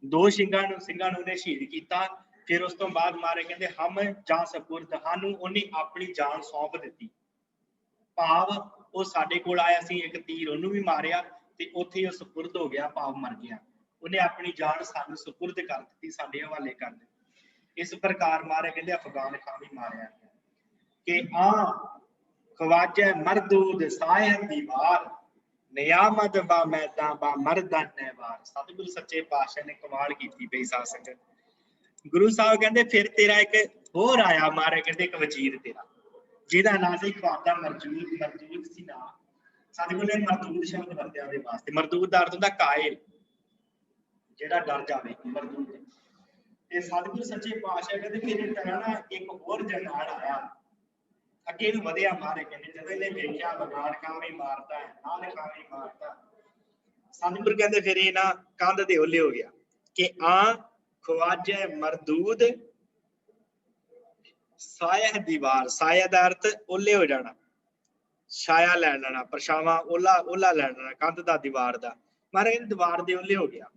ਦੋ ਸਿੰਘਾਂ ਨੂੰ ਉਹਨੇ ਸ਼ਹੀਦ ਕੀਤਾ। ਫਿਰ ਉਸ ਤੋਂ ਬਾਅਦ ਮਾਰੇ ਕਹਿੰਦੇ ਹਮ ਜਾਂ ਸਪੁਰਦ, ਸਾਨੂੰ ਉਹਨੇ ਆਪਣੀ ਜਾਨ ਸੌਂਪ ਦਿੱਤੀ, ਭਾਵ ਉਹ ਸਾਡੇ ਕੋਲ ਆਇਆ ਸੀ, ਇੱਕ ਤੀਰ ਉਹਨੂੰ ਵੀ ਮਾਰਿਆ ਤੇ ਉੱਥੇ ਉਹ ਸਪੁਰਦ ਹੋ ਗਿਆ, ਭਾਵ ਮਰ ਗਿਆ। ਉਹਨੇ ਆਪਣੀ ਜਾਨ ਸਾਨੂੰ ਸੁਪੁਰਦ ਕਰ ਦਿੱਤੀ, ਸਾਡੇ ਹਵਾਲੇ ਕਰ ਦਿੱਤੀ। ਇਸ ਪ੍ਰਕਾਰ ਮਾਰੇ ਕਹਿੰਦੇ ਅਫਗਾਨ ਖਾਨ ਵੀ ਮਾਰਿਆ ਗਿਆ ਕਿ ਖਵਾਜਾ ਮਰਦੂਦ ਸਾਹਿਬ ਦੀ ਵਾਰ ਨਿਆਮਤ ਬਾ ਮੈਦਾਂ ਬਾ ਮਰਦਾਂ ਨੇ ਵਾਰ। ਸਤਿਗੁਰੂ ਸੱਚੇ ਪਾਤਸ਼ਾਹ ਨੇ ਕਮਾਲ ਕੀਤੀ ਪਈ ਸਾਧ ਸੰਗਤ। ਗੁਰੂ ਸਾਹਿਬ ਕਹਿੰਦੇ ਫਿਰ ਤੇਰਾ ਇੱਕ ਹੋਰ ਆਇਆ ਮਾਰੇ ਕਹਿੰਦੇ ਇੱਕ ਵਜ਼ੀਰ ਤੇਰਾ, ਜਿਹਦਾ ਨਾਂ ਸੀ ਖਵਾਜਾ ਮਰਦੂਦ ਸੀ ਨਾ। ਸਤਿਗੁਰੂ ਨੇ ਮਰਦੂਦ ਸ਼ਬਦ ਵਰਤਿਆ ਦੇ ਵਾਸਤੇ। ਮਰਦੂਦ ਦਾ ਅਰਥ ਹੁੰਦਾ ਕਾਇਲ, ਜਿਹੜਾ ਡਰ ਜਾਵੇ, ਮਰਦੂਦ। ਤੇ ਸਤਿਗੁਰੂ ਸੱਚੇ ਪਾਤਸ਼ਾਹ ਕਹਿੰਦੇ ਫਿਰ ਤੇਰਾ ਨਾ ਇੱਕ ਹੋਰ ਜਰਨੈਲ ਆਇਆ, ਅੱਗੇ ਨੂੰ ਵਧਿਆ ਮਾਰੇ ਕਹਿੰਦੇ। ਜਦੋਂ ਇਹਨੇ ਵੇਖਿਆ ਬਗਾੜ ਖਾਂ ਵੀ ਮਾਰਦਾ ਹੈ, ਨਾਲ ਖਾਂ ਵੀ ਮਾਰਦਾ, ਸਤਿਗੁਰੂ ਕਹਿੰਦੇ ਫਿਰ ਇਹ ਨਾ ਕੰਧ ਦੇ ਓਲੇ ਹੋ ਗਿਆ ਕਿ ਖਵਾਜਾ ਮਰਦੂਦ ਸਾਇਆ ਦੀਵਾਰ। ਸਾਇਆ ਦਾ ਅਰਥ ਓਲੇ ਹੋ ਜਾਣਾ, ਛਾਇਆ ਲੈ ਲੈਣਾ, ਪਰਛਾਵਾਂ ਓਲਾ ਲੈ ਲੈਣਾ, ਕੰਧ ਦਾ ਦੀਵਾਰ ਦਾ। ਮਾਰੇ ਕਹਿੰਦੇ ਦੀਵਾਰ ਦੇ ਓਲੇ ਹੋ ਗਿਆ।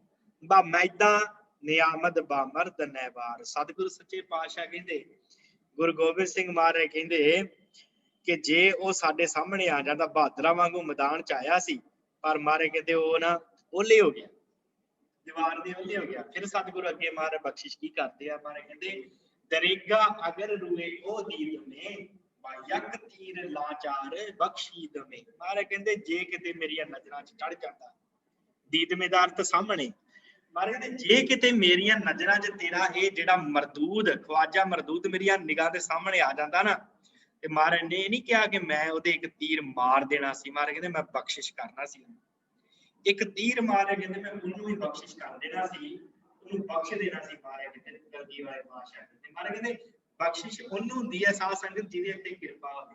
ਬਾ ਮੈਦਾਂ ਨਿਆਮਤ ਬਾ ਮਰਦ ਨੇ ਵਾਰ। ਸਤਿਗੁਰੂ ਸੱਚੇ ਪਾਤਸ਼ਾਹ ਕਹਿੰਦੇ, ਗੁਰੂ ਗੋਬਿੰਦ ਸਿੰਘ ਮਹਾਰਾਜ ਕਹਿੰਦੇ ਕਿ ਜੇ ਉਹ ਸਾਡੇ ਸਾਹਮਣੇ ਆ ਜਾਂਦਾ, ਬਹਾਦਰਾਂ ਵਾਂਗੂ ਮੈਦਾਨ ਚ ਆਇਆ ਸੀ, ਪਰ ਮਾਰੇ ਕਹਿੰਦੇ ਉਹ ਨਾ ਓਲੇ ਹੋ ਗਿਆ, ਦੀਵਾਰ ਦੇ ਓਲੇ ਹੋ ਗਿਆ। ਫਿਰ ਸਤਿਗੁਰੂ ਅੱਗੇ ਮਹਾਰਾਜ ਬਖਸ਼ਿਸ਼ ਕੀ ਕਰਦੇ ਆ, ਮਾਰੇ ਕਹਿੰਦੇ ਦਰੇਗਾ ਅਗਰ ਰੂਏ ਉਹ ਦੀਦ ਮੇ ਯਕ ਤੀਰ ਲਾਚਾਰ ਬਖਸ਼ੀ ਦਮੇ। ਮਹਾਰਾਜ ਕਹਿੰਦੇ ਜੇ ਕਿਤੇ ਮੇਰੀਆਂ ਨਜ਼ਰਾਂ ਚ ਚੜ ਜਾਂਦਾ, ਦੀਦਮੇ ਦਾ ਅਰਥ ਸਾਹਮਣੇ। ਮਹਾਰਾਜ ਕਹਿੰਦੇ ਜੇ ਕਿਤੇ ਮੇਰੀਆਂ ਨਜ਼ਰਾਂ ਚ ਤੇਰਾ ਇਹ ਜਿਹੜਾ ਮਰਦੂਦ ਖਵਾਜਾ ਮਰਦੂਦ ਮੇਰੀਆਂ ਨਿਗਾਹ ਦੇ ਸਾਹਮਣੇ ਆ ਜਾਂਦਾ ਨਾ, ਤੇ ਮਹਾਰਾਜ ਨੇ ਇਹ ਨਹੀਂ ਕਿਹਾ ਕਿ ਮੈਂ ਉਹਦੇ ਇੱਕ ਤੀਰ ਮਾਰ ਦੇਣਾ ਸੀ। ਮਹਾਰਾਜ ਕਹਿੰਦੇ ਮੈਂ ਬਖਸ਼ਿਸ਼ ਕਰਨਾ ਸੀ, ਇੱਕ ਤੀਰ ਮਾਰ ਕਹਿੰਦੇ ਮੈਂ ਉਹਨੂੰ ਵੀ ਬਖਸ਼ਿਸ਼ ਕਰ ਦੇਣਾ ਸੀ, ਉਹਨੂੰ ਬਖਸ਼ ਦੇਣਾ ਸੀ। ਮਹਾਰਾਜ ਕਹਿੰਦੇ ਗਲਤੀ ਵਾਲੇ ਪਾਤਸ਼ਾਹ ਕਹਿੰਦੇ, ਮਹਾਰਾਜ ਕਹਿੰਦੇ ਬਖਸ਼ਿਸ਼ ਉਹਨੂੰ ਹੁੰਦੀ ਹੈ ਸਾਧ ਸੰਗਤ ਜਿਹਦੇ ਉੱਤੇ ਕਿਰਪਾ ਹੋਵੇ।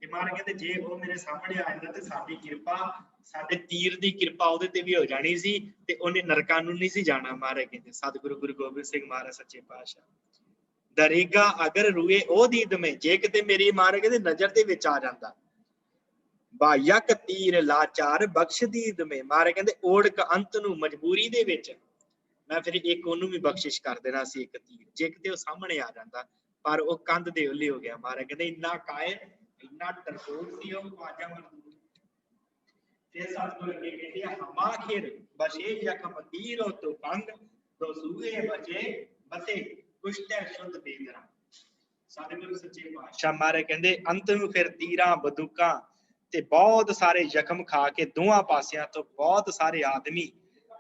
ਤੇ ਮਹਾਰਾਜ ਕਹਿੰਦੇ ਜੇ ਉਹ ਮੇਰੇ ਸਾਹਮਣੇ ਆ ਜਾਂਦਾ ਤੇ ਸਾਡੀ ਕਿਰਪਾ, ਸਾਡੇ ਤੀਰ ਦੀ ਕਿਰਪਾ ਉਹਦੇ ਤੇ ਵੀ ਹੋ ਜਾਣੀ ਸੀ ਤੇ ਉਹਨੇ ਨਰਕਾਂ ਨੂੰ ਨਹੀਂ ਸੀ ਜਾਣਾ। ਮਹਾਰਾਜ ਕਹਿੰਦੇ ਸਤਿਗੁਰੂ ਗੁਰੂ ਗੋਬਿੰਦ ਸਿੰਘ ਮਹਾਰਾਜ ਸੱਚੇ ਪਾਤਸ਼ਾਹ ਦਰੇਗਾ ਅਗਰ ਰੂਏ ਉਹ ਦੀਦ ਮੇ, ਜੇ ਕਿਤੇ ਮੇਰੀ ਮਹਾਰਾਜ ਕਹਿੰਦੇ ਨਜ਼ਰ ਦੇ ਵਿੱਚ ਆ ਜਾਂਦਾ, ਬਾ ਯਕ ਤੀਰ ਲਾਚਾਰ ਬਖਸ਼ ਦੀਦ ਮੇ। ਮਹਾਰਾਜ ਕਹਿੰਦੇ ਓੜਕ ਅੰਤ ਨੂੰ, ਮਜਬੂਰੀ ਦੇ ਵਿੱਚ ਮੈਂ ਫਿਰ ਇੱਕ ਉਹਨੂੰ ਵੀ ਬਖਸ਼ਿਸ਼ ਕਰ ਦੇਣਾ ਸੀ, ਇੱਕ ਤੀਰ, ਜੇ ਕਿਤੇ ਉਹ ਸਾਹਮਣੇ ਆ ਜਾਂਦਾ, ਪਰ ਉਹ ਕੰਧ ਦੇ ਓਲੇ ਹੋ ਗਿਆ। ਮਹਾਰਾਜ ਕਹਿੰਦੇ ਇੰਨਾ ਕਾਇਲ, ਇੰਨਾ ਡਰਪੋਕ ਸੀ ਉਹ ਖਵਾਜਾ ਮਰਦੂਦ। ਫਿਰ ਸਤਿਗੁਰੂ ਅੱਗੇ ਕਹਿੰਦੇ ਹਮਾ ਖਿਰ ਬਸੇ ਯਕਮ ਤੀਰੋ ਤੋ ਪੰਗ ਦੋ ਸੂਏ ਬਚੇ ਬਸੇ ਕੁਸ਼ਤੈ ਸ਼ੁੱਧ ਬੇਦਰਾ। ਸਤਿਗੁਰੂ ਸੱਚੇ ਪਾਤਸ਼ਾਹ ਮਹਾਰਾਜ ਕਹਿੰਦੇ ਅੰਤ ਨੂੰ ਫਿਰ ਤੀਰਾਂ ਬੰਦੂਕਾਂ ਤੇ ਬਹੁਤ ਸਾਰੇ ਜ਼ਖਮ ਖਾ ਕੇ ਦੋਹਾਂ ਪਾਸਿਆਂ ਤੋਂ ਬਹੁਤ ਸਾਰੇ ਆਦਮੀ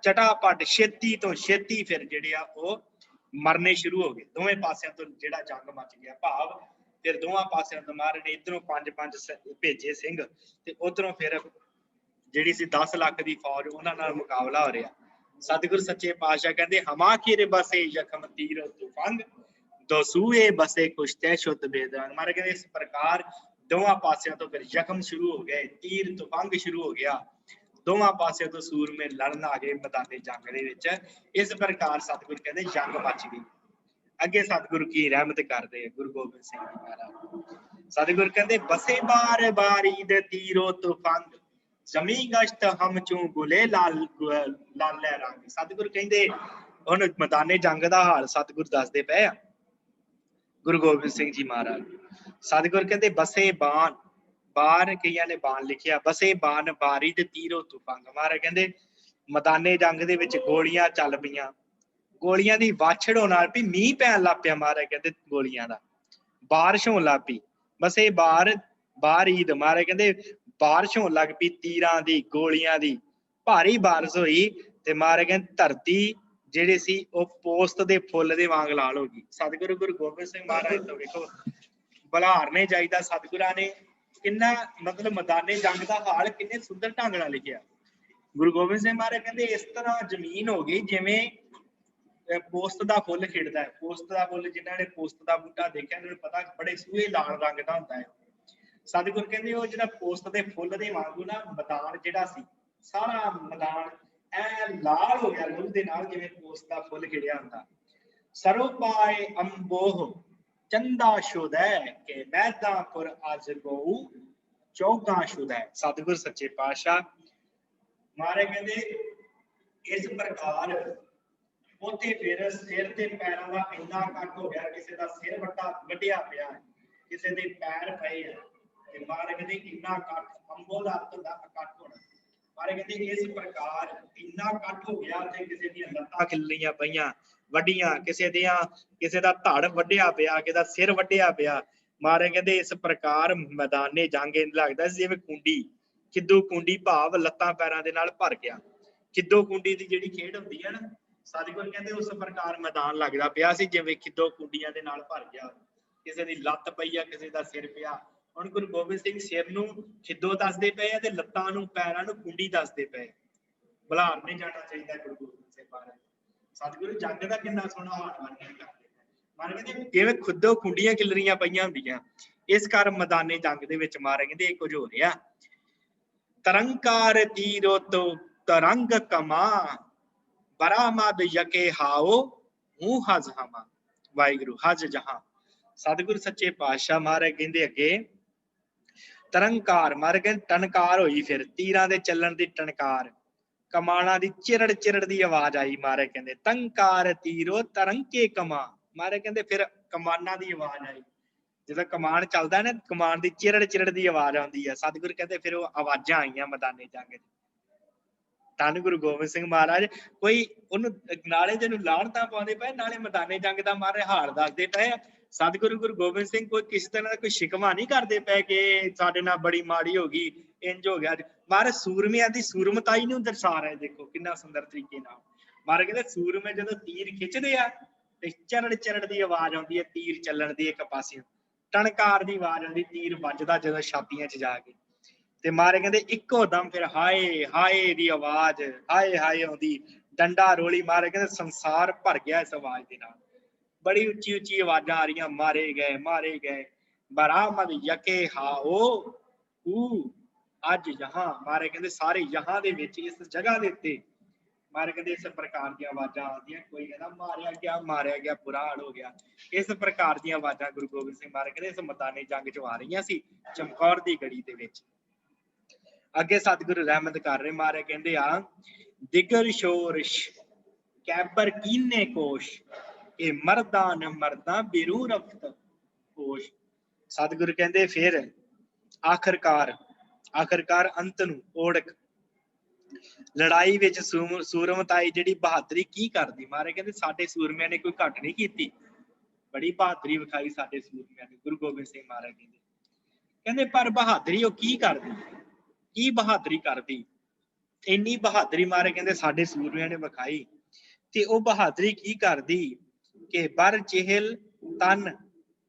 ਚਟਾਪਟ ਛੇਤੀ ਤੋਂ ਛੇਤੀ ਫਿਰ ਜਿਹੜੇ ਆ ਉਹ ਮਰਨੇ ਸ਼ੁਰੂ ਹੋ ਗਏ। ਦੋਵੇਂ ਪਾਸਿਆਂ ਤੋਂ ਜਿਹੜਾ ਜੰਗ ਮਚ ਗਿਆ, ਭਾਵ ਫਿਰ ਦੋਹਾਂ ਪਾਸਿਆਂ ਤੋਂ ਮਹਾਰਾਜ ਨੇ ਇਧਰੋਂ 5-5 ਭੇਜੇ ਸਿੰਘ ਤੇ ਉਧਰੋਂ ਫਿਰ ਜਿਹੜੀ ਸੀ 10 ਲੱਖ ਦੀ ਫੌਜ, ਉਹਨਾਂ ਨਾਲ ਮੁਕਾਬਲਾ ਹੋ ਰਿਹਾ। ਸਤਿਗੁਰੂ ਸੱਚੇ ਪਾਤਸ਼ਾਹ ਕਹਿੰਦੇ ਹਮਾ ਖੀਰ ਬਸੇ ਜ਼ਖਮ ਤੀਰ ਤੁਫੰਗ ਦਸੂਏ ਬਸੇ ਕੁਸ਼ਤੇ ਸ਼ੁੱਧ ਬੇਦਾਨ। ਮਹਾਰਾਜ ਕਹਿੰਦੇ ਇਸ ਪ੍ਰਕਾਰ ਦੋਵਾਂ ਪਾਸਿਆਂ ਤੋਂ ਫਿਰ ਜ਼ਖਮ ਸ਼ੁਰੂ ਹੋ ਗਏ, ਤੀਰ ਤੁਫੰਗ ਸ਼ੁਰੂ ਹੋ ਗਿਆ, ਦੋਵਾਂ ਪਾਸਿਆਂ ਤੋਂ ਸੂਰਮੇ ਲੜਨ ਆ ਗਏ ਮੈਦਾਨੇ ਜੰਗ ਦੇ ਵਿੱਚ। ਇਸ ਪ੍ਰਕਾਰ ਸਤਿਗੁਰੂ ਕਹਿੰਦੇ ਜੰਗ ਮਚ ਗਈ। ਅੱਗੇ ਸਤਿਗੁਰੂ ਕੀ ਰਹਿਮਤ ਕਰਦੇ ਗੁਰੂ ਗੋਬਿੰਦ ਸਿੰਘ ਜੀ ਮਹਾਰਾਜ। ਸਤਿਗੁਰੂ ਕਹਿੰਦੇ ਬਸੇ ਬਾਰ ਬਾਰੀ ਦੇ ਤੀਰੋ ਤੁਫੰਗ ਜ਼ਮੀ ਗਸ਼ਤ ਹਮ ਚੋਂ ਗੁਲੇ ਲਾਲੇ ਰੰਗ। ਸਤਿਗੁਰੂ ਕਹਿੰਦੇ ਹੁਣ ਮੈਦਾਨੇ ਜੰਗ ਦਾ ਹਾਲ ਸਤਿਗੁਰੂ ਦੱਸਦੇ ਪਏ ਆ ਗੁਰੂ ਗੋਬਿੰਦ ਸਿੰਘ ਜੀ ਮਹਾਰਾਜ। ਸਤਿਗੁਰੂ ਕਹਿੰਦੇ ਬਸੇ ਬਾਣ, ਬਾਣ ਕਈਆਂ ਨੇ ਬਾਣ ਲਿਖਿਆ, ਬਸੇ ਬਾਣ ਬਾਰੀ ਤੇ ਤੀਰੋ ਤੁਫੰਗ। ਮਹਾਰਾਜ ਕਹਿੰਦੇ ਮੈਦਾਨੇ ਜੰਗ ਦੇ ਵਿੱਚ ਗੋਲੀਆਂ ਚੱਲ ਪਈਆਂ, ਗੋਲੀਆਂ ਦੀ ਵਾਛੜ ਹੋਣ ਲੱਗ ਪਈ, ਮੀਂਹ ਪੈਣ ਲੱਗ ਪਿਆ। ਮਹਾਰਾਜ ਕਹਿੰਦੇ ਗੋਲੀਆਂ ਦਾ ਬਾਰਿਸ਼ ਹੋਣ ਲੱਗ ਪਈ। ਬਸੇ ਬਾਰ ਈਦ, ਮਹਾਰਾਜ ਕਹਿੰਦੇ ਬਾਰਿਸ਼ ਹੋਣ ਲੱਗ ਪਈ, ਤੀਰਾਂ ਦੀ ਗੋਲੀਆਂ ਦੀ ਭਾਰੀ ਬਾਰਿਸ਼ ਹੋਈ। ਤੇ ਮਹਾਰਾਜ ਕਹਿੰਦੇ ਧਰਤੀ ਜਿਹੜੇ ਸੀ ਉਹ ਪੋਸਤ ਦੇ ਫੁੱਲ ਦੇ ਵਾਂਗ ਲਾਲ ਹੋ ਗਈ। ਸਤਿਗੁਰੂ ਗੁਰੂ ਗੋਬਿੰਦ ਸਿੰਘ ਮਹਾਰਾਜ ਤੋਂ ਵੇਖੋ ਬੁਲਾਰਨੇ ਜਾਈਦਾ, ਸਤਿਗੁਰਾਂ ਨੇ ਕਿੰਨਾ ਮਤਲਬ ਮੈਦਾਨੇ ਜੰਗ ਦਾ ਹਾਲ ਕਿੰਨੇ ਸੁੰਦਰ ਢੰਗ ਨਾਲ ਲਿਖਿਆ। ਗੁਰੂ ਗੋਬਿੰਦ ਸਿੰਘ ਮਹਾਰਾਜ ਕਹਿੰਦੇ ਇਸ ਤਰ੍ਹਾਂ ਜ਼ਮੀਨ ਹੋ ਗਈ ਜਿਵੇਂ ਪੋਸਤ ਦਾ ਫੁੱਲ ਖਿੜਦਾ ਹੈ। ਪੋਸਤ ਦਾ ਫੁੱਲ, ਜਿਨ੍ਹਾਂ ਨੇ ਪੋਸਤ ਦਾ ਬੂਟਾ ਦੇਖਿਆ ਉਹਨਾਂ ਨੂੰ ਪਤਾ ਬੜੇ ਸੂਹੇ ਲਾਲ ਰੰਗ ਦਾ ਹੁੰਦਾ ਹੈ। ਸਤਿਗੁਰ ਕਹਿੰਦੇ ਉਹ ਜਿਹੜਾ ਪੋਸਤ ਦੇ ਫੁੱਲ ਦੇ ਵਾਂਗੂ ਨਾ ਮੈਦਾਨ ਜਿਹੜਾ ਸੀ, ਸਾਰਾ ਮੈਦਾਨ ਐ ਲਾਲ ਹੋ ਗਿਆ ਲਹੂ ਦੇ ਨਾਲ, ਜਿਵੇਂ ਪੋਸਤ ਦਾ ਫੁੱਲ ਖਿੜਿਆ ਹੁੰਦਾ। ਸਰੋ ਪਾਏ ਅੰਬੋਹ ਚੰਦਾ ਸ਼ੁਦੈ ਕੇ ਮੈਦਾਂਪੁਰ ਅਜ ਗਊ ਚੌਗਾ ਸ਼ੁਦੈ। ਸਤਿਗੁਰ ਸੱਚੇ ਪਾਤਸ਼ਾਹ ਮਹਾਰਾਜ ਕਹਿੰਦੇ ਇਸ ਪ੍ਰਕਾਰ ਉੱਥੇ ਫਿਰ ਸਿਰ ਤੇ ਪੈਰਾਂ ਦਾ ਇੰਨਾ ਕੱਟ ਹੋ ਗਿਆ, ਕਿਸੇ ਦਾ ਸਿਰ ਵੱਢਿਆ ਪਿਆ, ਕਿਸੇ ਦੇ ਪੈਰ ਪਏ ਆ। ਤੇ ਮਹਾਰਾਜ ਕਹਿੰਦੇ ਇੰਨਾ ਕੱਟ, ਅੰਬੋ ਦਾ ਅਰਥ ਹੁੰਦਾ ਇਕੱਠ ਹੋਣਾ, ਮਾਰੇ ਕਹਿੰਦੇ ਇਸ ਪ੍ਰਕਾਰ ਇੰਨਾ ਇਕੱਠ ਹੋ ਗਿਆ ਤੇ ਕਿਸੇ ਦੀਆਂ ਲੱਤਾਂ ਖਿੱਲੀਆਂ ਪਈਆਂ ਵੱਡੀਆਂ, ਕਿਸੇ ਦਾ ਧੜ ਵੱਢਿਆ ਪਿਆ, ਕਿਸੇ ਦਾ ਸਿਰ ਵੱਢਿਆ ਪਿਆ। ਮਾਰੇ ਕਹਿੰਦੇ ਇਸ ਪ੍ਰਕਾਰ ਮੈਦਾਨੇ ਜੰਗ ਲੱਗਦਾ ਸੀ ਜਿਵੇਂ ਕੁੰਡੀ, ਖਿੱਦੋ ਕੁੰਡੀ ਭਾਵ ਲੱਤਾਂ ਪੈਰਾਂ ਦੇ ਨਾਲ ਭਰ ਗਿਆ। ਖਿੱਦੋ ਕੁੰਡੀ ਦੀ ਜਿਹੜੀ ਖੇਡ ਹੁੰਦੀ ਹੈ ਨਾ, ਸਤਿਗੁਰ ਕਹਿੰਦੇ ਉਸ ਪ੍ਰਕਾਰ ਮੈਦਾਨ ਲੱਗਦਾ ਪਿਆ ਸੀ ਜਿਵੇਂ ਖਿੱਦੋ ਕੁੰਡੀਆਂ ਦੇ ਨਾਲ ਭਰ ਗਿਆ। ਕਿਸੇ ਦੀ ਲੱਤ ਪਈ ਆ, ਕਿਸੇ ਦਾ ਸਿਰ ਪਿਆ। ਹੁਣ ਗੁਰੂ ਗੋਬਿੰਦ ਸਿੰਘ ਸਿਰ ਨੂੰ ਖਿੱਦੋ ਦੱਸਦੇ ਪਏ ਆ ਤੇ ਲੱਤਾਂ ਨੂੰ ਪੈਰਾਂ ਨੂੰ ਕੁੰਡੀ ਦੱਸਦੇ ਪਏ। ਬੁਲਾਰ ਨਹੀਂ ਜਾਣਾ ਚਾਹੀਦਾ ਗੁਰੂ ਗੋਬਿੰਦ ਸਿੰਘ ਮਹਾਰਾਜ। ਸਤਿਗੁਰੂ ਜੰਗ ਦਾ ਕਿੰਨਾ ਸੋਹਣਾ ਹਾਲ ਵਰਣਨ ਕਰਦੇ ਮਹਾਰਾਜ ਕਹਿੰਦੇ ਜਿਵੇਂ ਖੁੱਦੋ ਕੁੰਡੀਆਂ ਖਿਲਰੀਆਂ ਪਈਆਂ ਹੁੰਦੀਆਂ, ਇਸ ਕਰ ਮੈਦਾਨੇ ਜੰਗ ਦੇ ਵਿੱਚ ਮਹਾਰਾਜ ਕਹਿੰਦੇ ਇਹ ਕੁਝ ਹੋ ਰਿਹਾ। ਤਰੰਕਾਰ ਤੀਰੋ ਤੋ ਤਰੰਗ ਕਮਾ, ਬਰਾਮਦ ਯਕੇ ਹਾਓ ਹੂੰ ਹਜ਼ ਹਮਾ। ਵਾਹਿਗੁਰੂ ਹਜ਼ ਜਹਾਂ। ਸਤਿਗੁਰੂ ਸੱਚੇ ਪਾਤਸ਼ਾਹ ਮਹਾਰਾਜ ਕਹਿੰਦੇ ਅੱਗੇ ਤਰੰਕਾਰ, ਮਹਾਰਾਜ ਕਹਿੰਦੇ ਟਨਕਾਰ ਹੋਈ, ਫਿਰ ਤੀਰਾਂ ਦੇ ਚੱਲਣ ਦੀ ਟਨਕਾਰ, ਕਮਾਣਾ ਦੀ ਚਿਰੜ ਚਿਰੜ ਦੀ ਆਵਾਜ਼ ਆਈ। ਮਹਾਰਾਜ ਕਹਿੰਦੇ ਤੰਕਾਰ ਤੀਰੋ ਤਰੰਕੇ ਕਮਾ। ਮਹਾਰਾਜ ਕਹਿੰਦੇ ਫਿਰ ਕਮਾਨਾਂ ਦੀ ਆਵਾਜ਼ ਆਈ। ਜਦੋਂ ਕਮਾਨ ਚੱਲਦਾ ਨਾ, ਕਮਾਨ ਦੀ ਚਿਰੜ ਚਿਰੜ ਦੀ ਆਵਾਜ਼ ਆਉਂਦੀ ਹੈ। ਸਤਿਗੁਰ ਕਹਿੰਦੇ ਫਿਰ ਉਹ ਆਵਾਜ਼ਾਂ ਆਈਆਂ ਮੈਦਾਨੇ ਜੰਗ ਚ। ਧੰਨ ਗੁਰੂ ਗੋਬਿੰਦ ਸਿੰਘ ਮਹਾਰਾਜ ਕੋਈ ਉਹਨੂੰ ਨਾਲੇ ਜਿਹਨੂੰ ਲਾਹਣਤਾਂ ਪਾਉਂਦੇ ਪਏ, ਨਾਲੇ ਮੈਦਾਨੇ ਜੰਗ ਦਾ ਮਾਰੇ ਹਾਲ ਦੱਸਦੇ ਪਏ। ਸਤਿਗੁਰੂ ਗੁਰੂ ਗੋਬਿੰਦ ਸਿੰਘ ਕੋਈ ਕਿਸੇ ਤਰ੍ਹਾਂ ਦਾ ਕੋਈ ਸ਼ਿਕਵਾ ਨਹੀਂ ਕਰਦੇ ਪਏ ਕਿ ਸਾਡੇ ਨਾਲ ਬੜੀ ਮਾੜੀ ਹੋ ਗਈ, ਇੰਜ ਹੋ ਗਿਆ। ਮਹਾਰਾਜ ਸੂਰਮਿਆਂ ਦੀ ਸੂਰਮਤਾਈ ਨੂੰ ਦਰਸਾ ਰਹੇ। ਦੇਖੋ ਕਿੰਨਾ ਸੁੰਦਰ ਤਰੀਕੇ ਨਾਲ ਮਹਾਰਾਜ ਕਹਿੰਦੇ ਸੂਰਮੇ ਜਦੋਂ ਤੀਰ ਖਿੱਚਦੇ ਆ ਤੇ ਚਰੜ ਚਰੜ ਦੀ ਆਵਾਜ਼ ਆਉਂਦੀ ਹੈ, ਤੀਰ ਚੱਲਣ ਦੀ ਇੱਕ ਪਾਸੇ, ਟਣਕਾਰ ਦੀ ਆਵਾਜ਼ ਆਉਂਦੀ, ਤੀਰ ਵੱਜਦਾ ਜਦੋਂ ਛਾਤੀਆਂ ਚ ਜਾ ਕੇ। ਤੇ ਮਹਾਰਾਜ ਕਹਿੰਦੇ ਇੱਕੋ ਦਮ ਫਿਰ ਹਾਏ ਹਾਏ ਦੀ ਆਵਾਜ਼, ਹਾਏ ਹਾਏ ਆਉਂਦੀ, ਡੰਡਾ ਰੋਲੀ। ਮਹਾਰਾਜ ਕਹਿੰਦੇ ਸੰਸਾਰ ਭਰ ਗਿਆ ਇਸ ਆਵਾਜ਼ ਦੇ ਨਾਲ। ਬੜੀ ਉੱਚੀ ਉੱਚੀ ਆਵਾਜ਼ਾਂ ਆ ਰਹੀਆਂ, ਮਾਰੇ ਗਏ ਮਾਰੇ ਗਏ, ਬਰਾਮਦ ਯਕੇ ਹਾਓ ਊ ਅੱਜ ਯਹਾਂ। ਮਹਾਰਾਜ ਕਹਿੰਦੇ ਸਾਰੇ ਯਹਾਂ ਦੇ ਵਿੱਚ, ਇਸ ਜਗ੍ਹਾ ਦੇ ਉੱਤੇ ਮਹਾਰਾਜ ਕਹਿੰਦੇ ਇਸ ਪ੍ਰਕਾਰ ਦੀਆਂ ਆਵਾਜ਼ਾਂ ਆਉਂਦੀਆਂ। ਕੋਈ ਕਹਿੰਦਾ ਮਾਰਿਆ ਗਿਆ, ਬੁਰਾ ਹਾਲ ਹੋ ਗਿਆ। ਇਸ ਪ੍ਰਕਾਰ ਦੀਆਂ ਆਵਾਜ਼ਾਂ ਗੁਰੂ ਗੋਬਿੰਦ ਸਿੰਘ ਮਹਾਰਾਜ ਕਹਿੰਦੇ ਇਸ ਮੈਦਾਨੇ ਜੰਗ ਚ ਆ ਰਹੀਆਂ ਸੀ, ਚਮਕੌਰ ਦੀ ਗੜੀ ਦੇ ਵਿੱਚ। ਅੱਗੇ ਸਤਿਗੁਰੂ ਰਹਿਮਤ ਕਰ ਰਹੇ। ਮਹਾਰਾਜ ਕਹਿੰਦੇ ਆ ਦਿਗਰ ਸ਼ੋਰਸ਼ ਕੈਬਰ ਕੀਨੇ ਕੋਸ਼, ਇਹ ਮਰਦਾਂ ਨ ਮਰਦਾਂ ਬਿਰੂ ਰਫਤ ਹੋਸ਼। ਸਤਿਗੁਰੂ ਕਹਿੰਦੇ ਫਿਰ ਆਖਰਕਾਰ ਅੰਤ ਨੂੰ ਓੜਕ, ਲੜਾਈ ਵਿੱਚ ਸੂਰਮਤਾਈ ਜਿਹੜੀ ਬਹਾਦਰੀ ਕੀ ਕਰਦੀ। ਮਹਾਰਾਜ ਕਹਿੰਦੇ ਸਾਡੇ ਸੂਰਮਿਆਂ ਨੇ ਕੋਈ ਘੱਟ ਨਹੀਂ ਕੀਤੀ, ਬੜੀ ਬਹਾਦਰੀ ਵਿਖਾਈ ਸਾਡੇ ਸੂਰਮਿਆਂ ਨੇ। ਗੁਰੂ ਗੋਬਿੰਦ ਸਿੰਘ ਮਹਾਰਾਜ ਕਹਿੰਦੇ ਪਰ ਬਹਾਦਰੀ ਉਹ ਕੀ ਕਰਦੀ, ਕੀ ਬਹਾਦਰੀ ਕਰਦੀ। ਇੰਨੀ ਬਹਾਦਰੀ ਮਹਾਰਾਜ ਕਹਿੰਦੇ ਸਾਡੇ ਸੂਰਮਿਆਂ ਨੇ ਵਿਖਾਈ। ਤੇ ਉਹ ਬਹਾਦਰੀ ਕੀ ਕਰਦੀ ਕਿ ਬਰ ਚਹਿਲ ਤਨ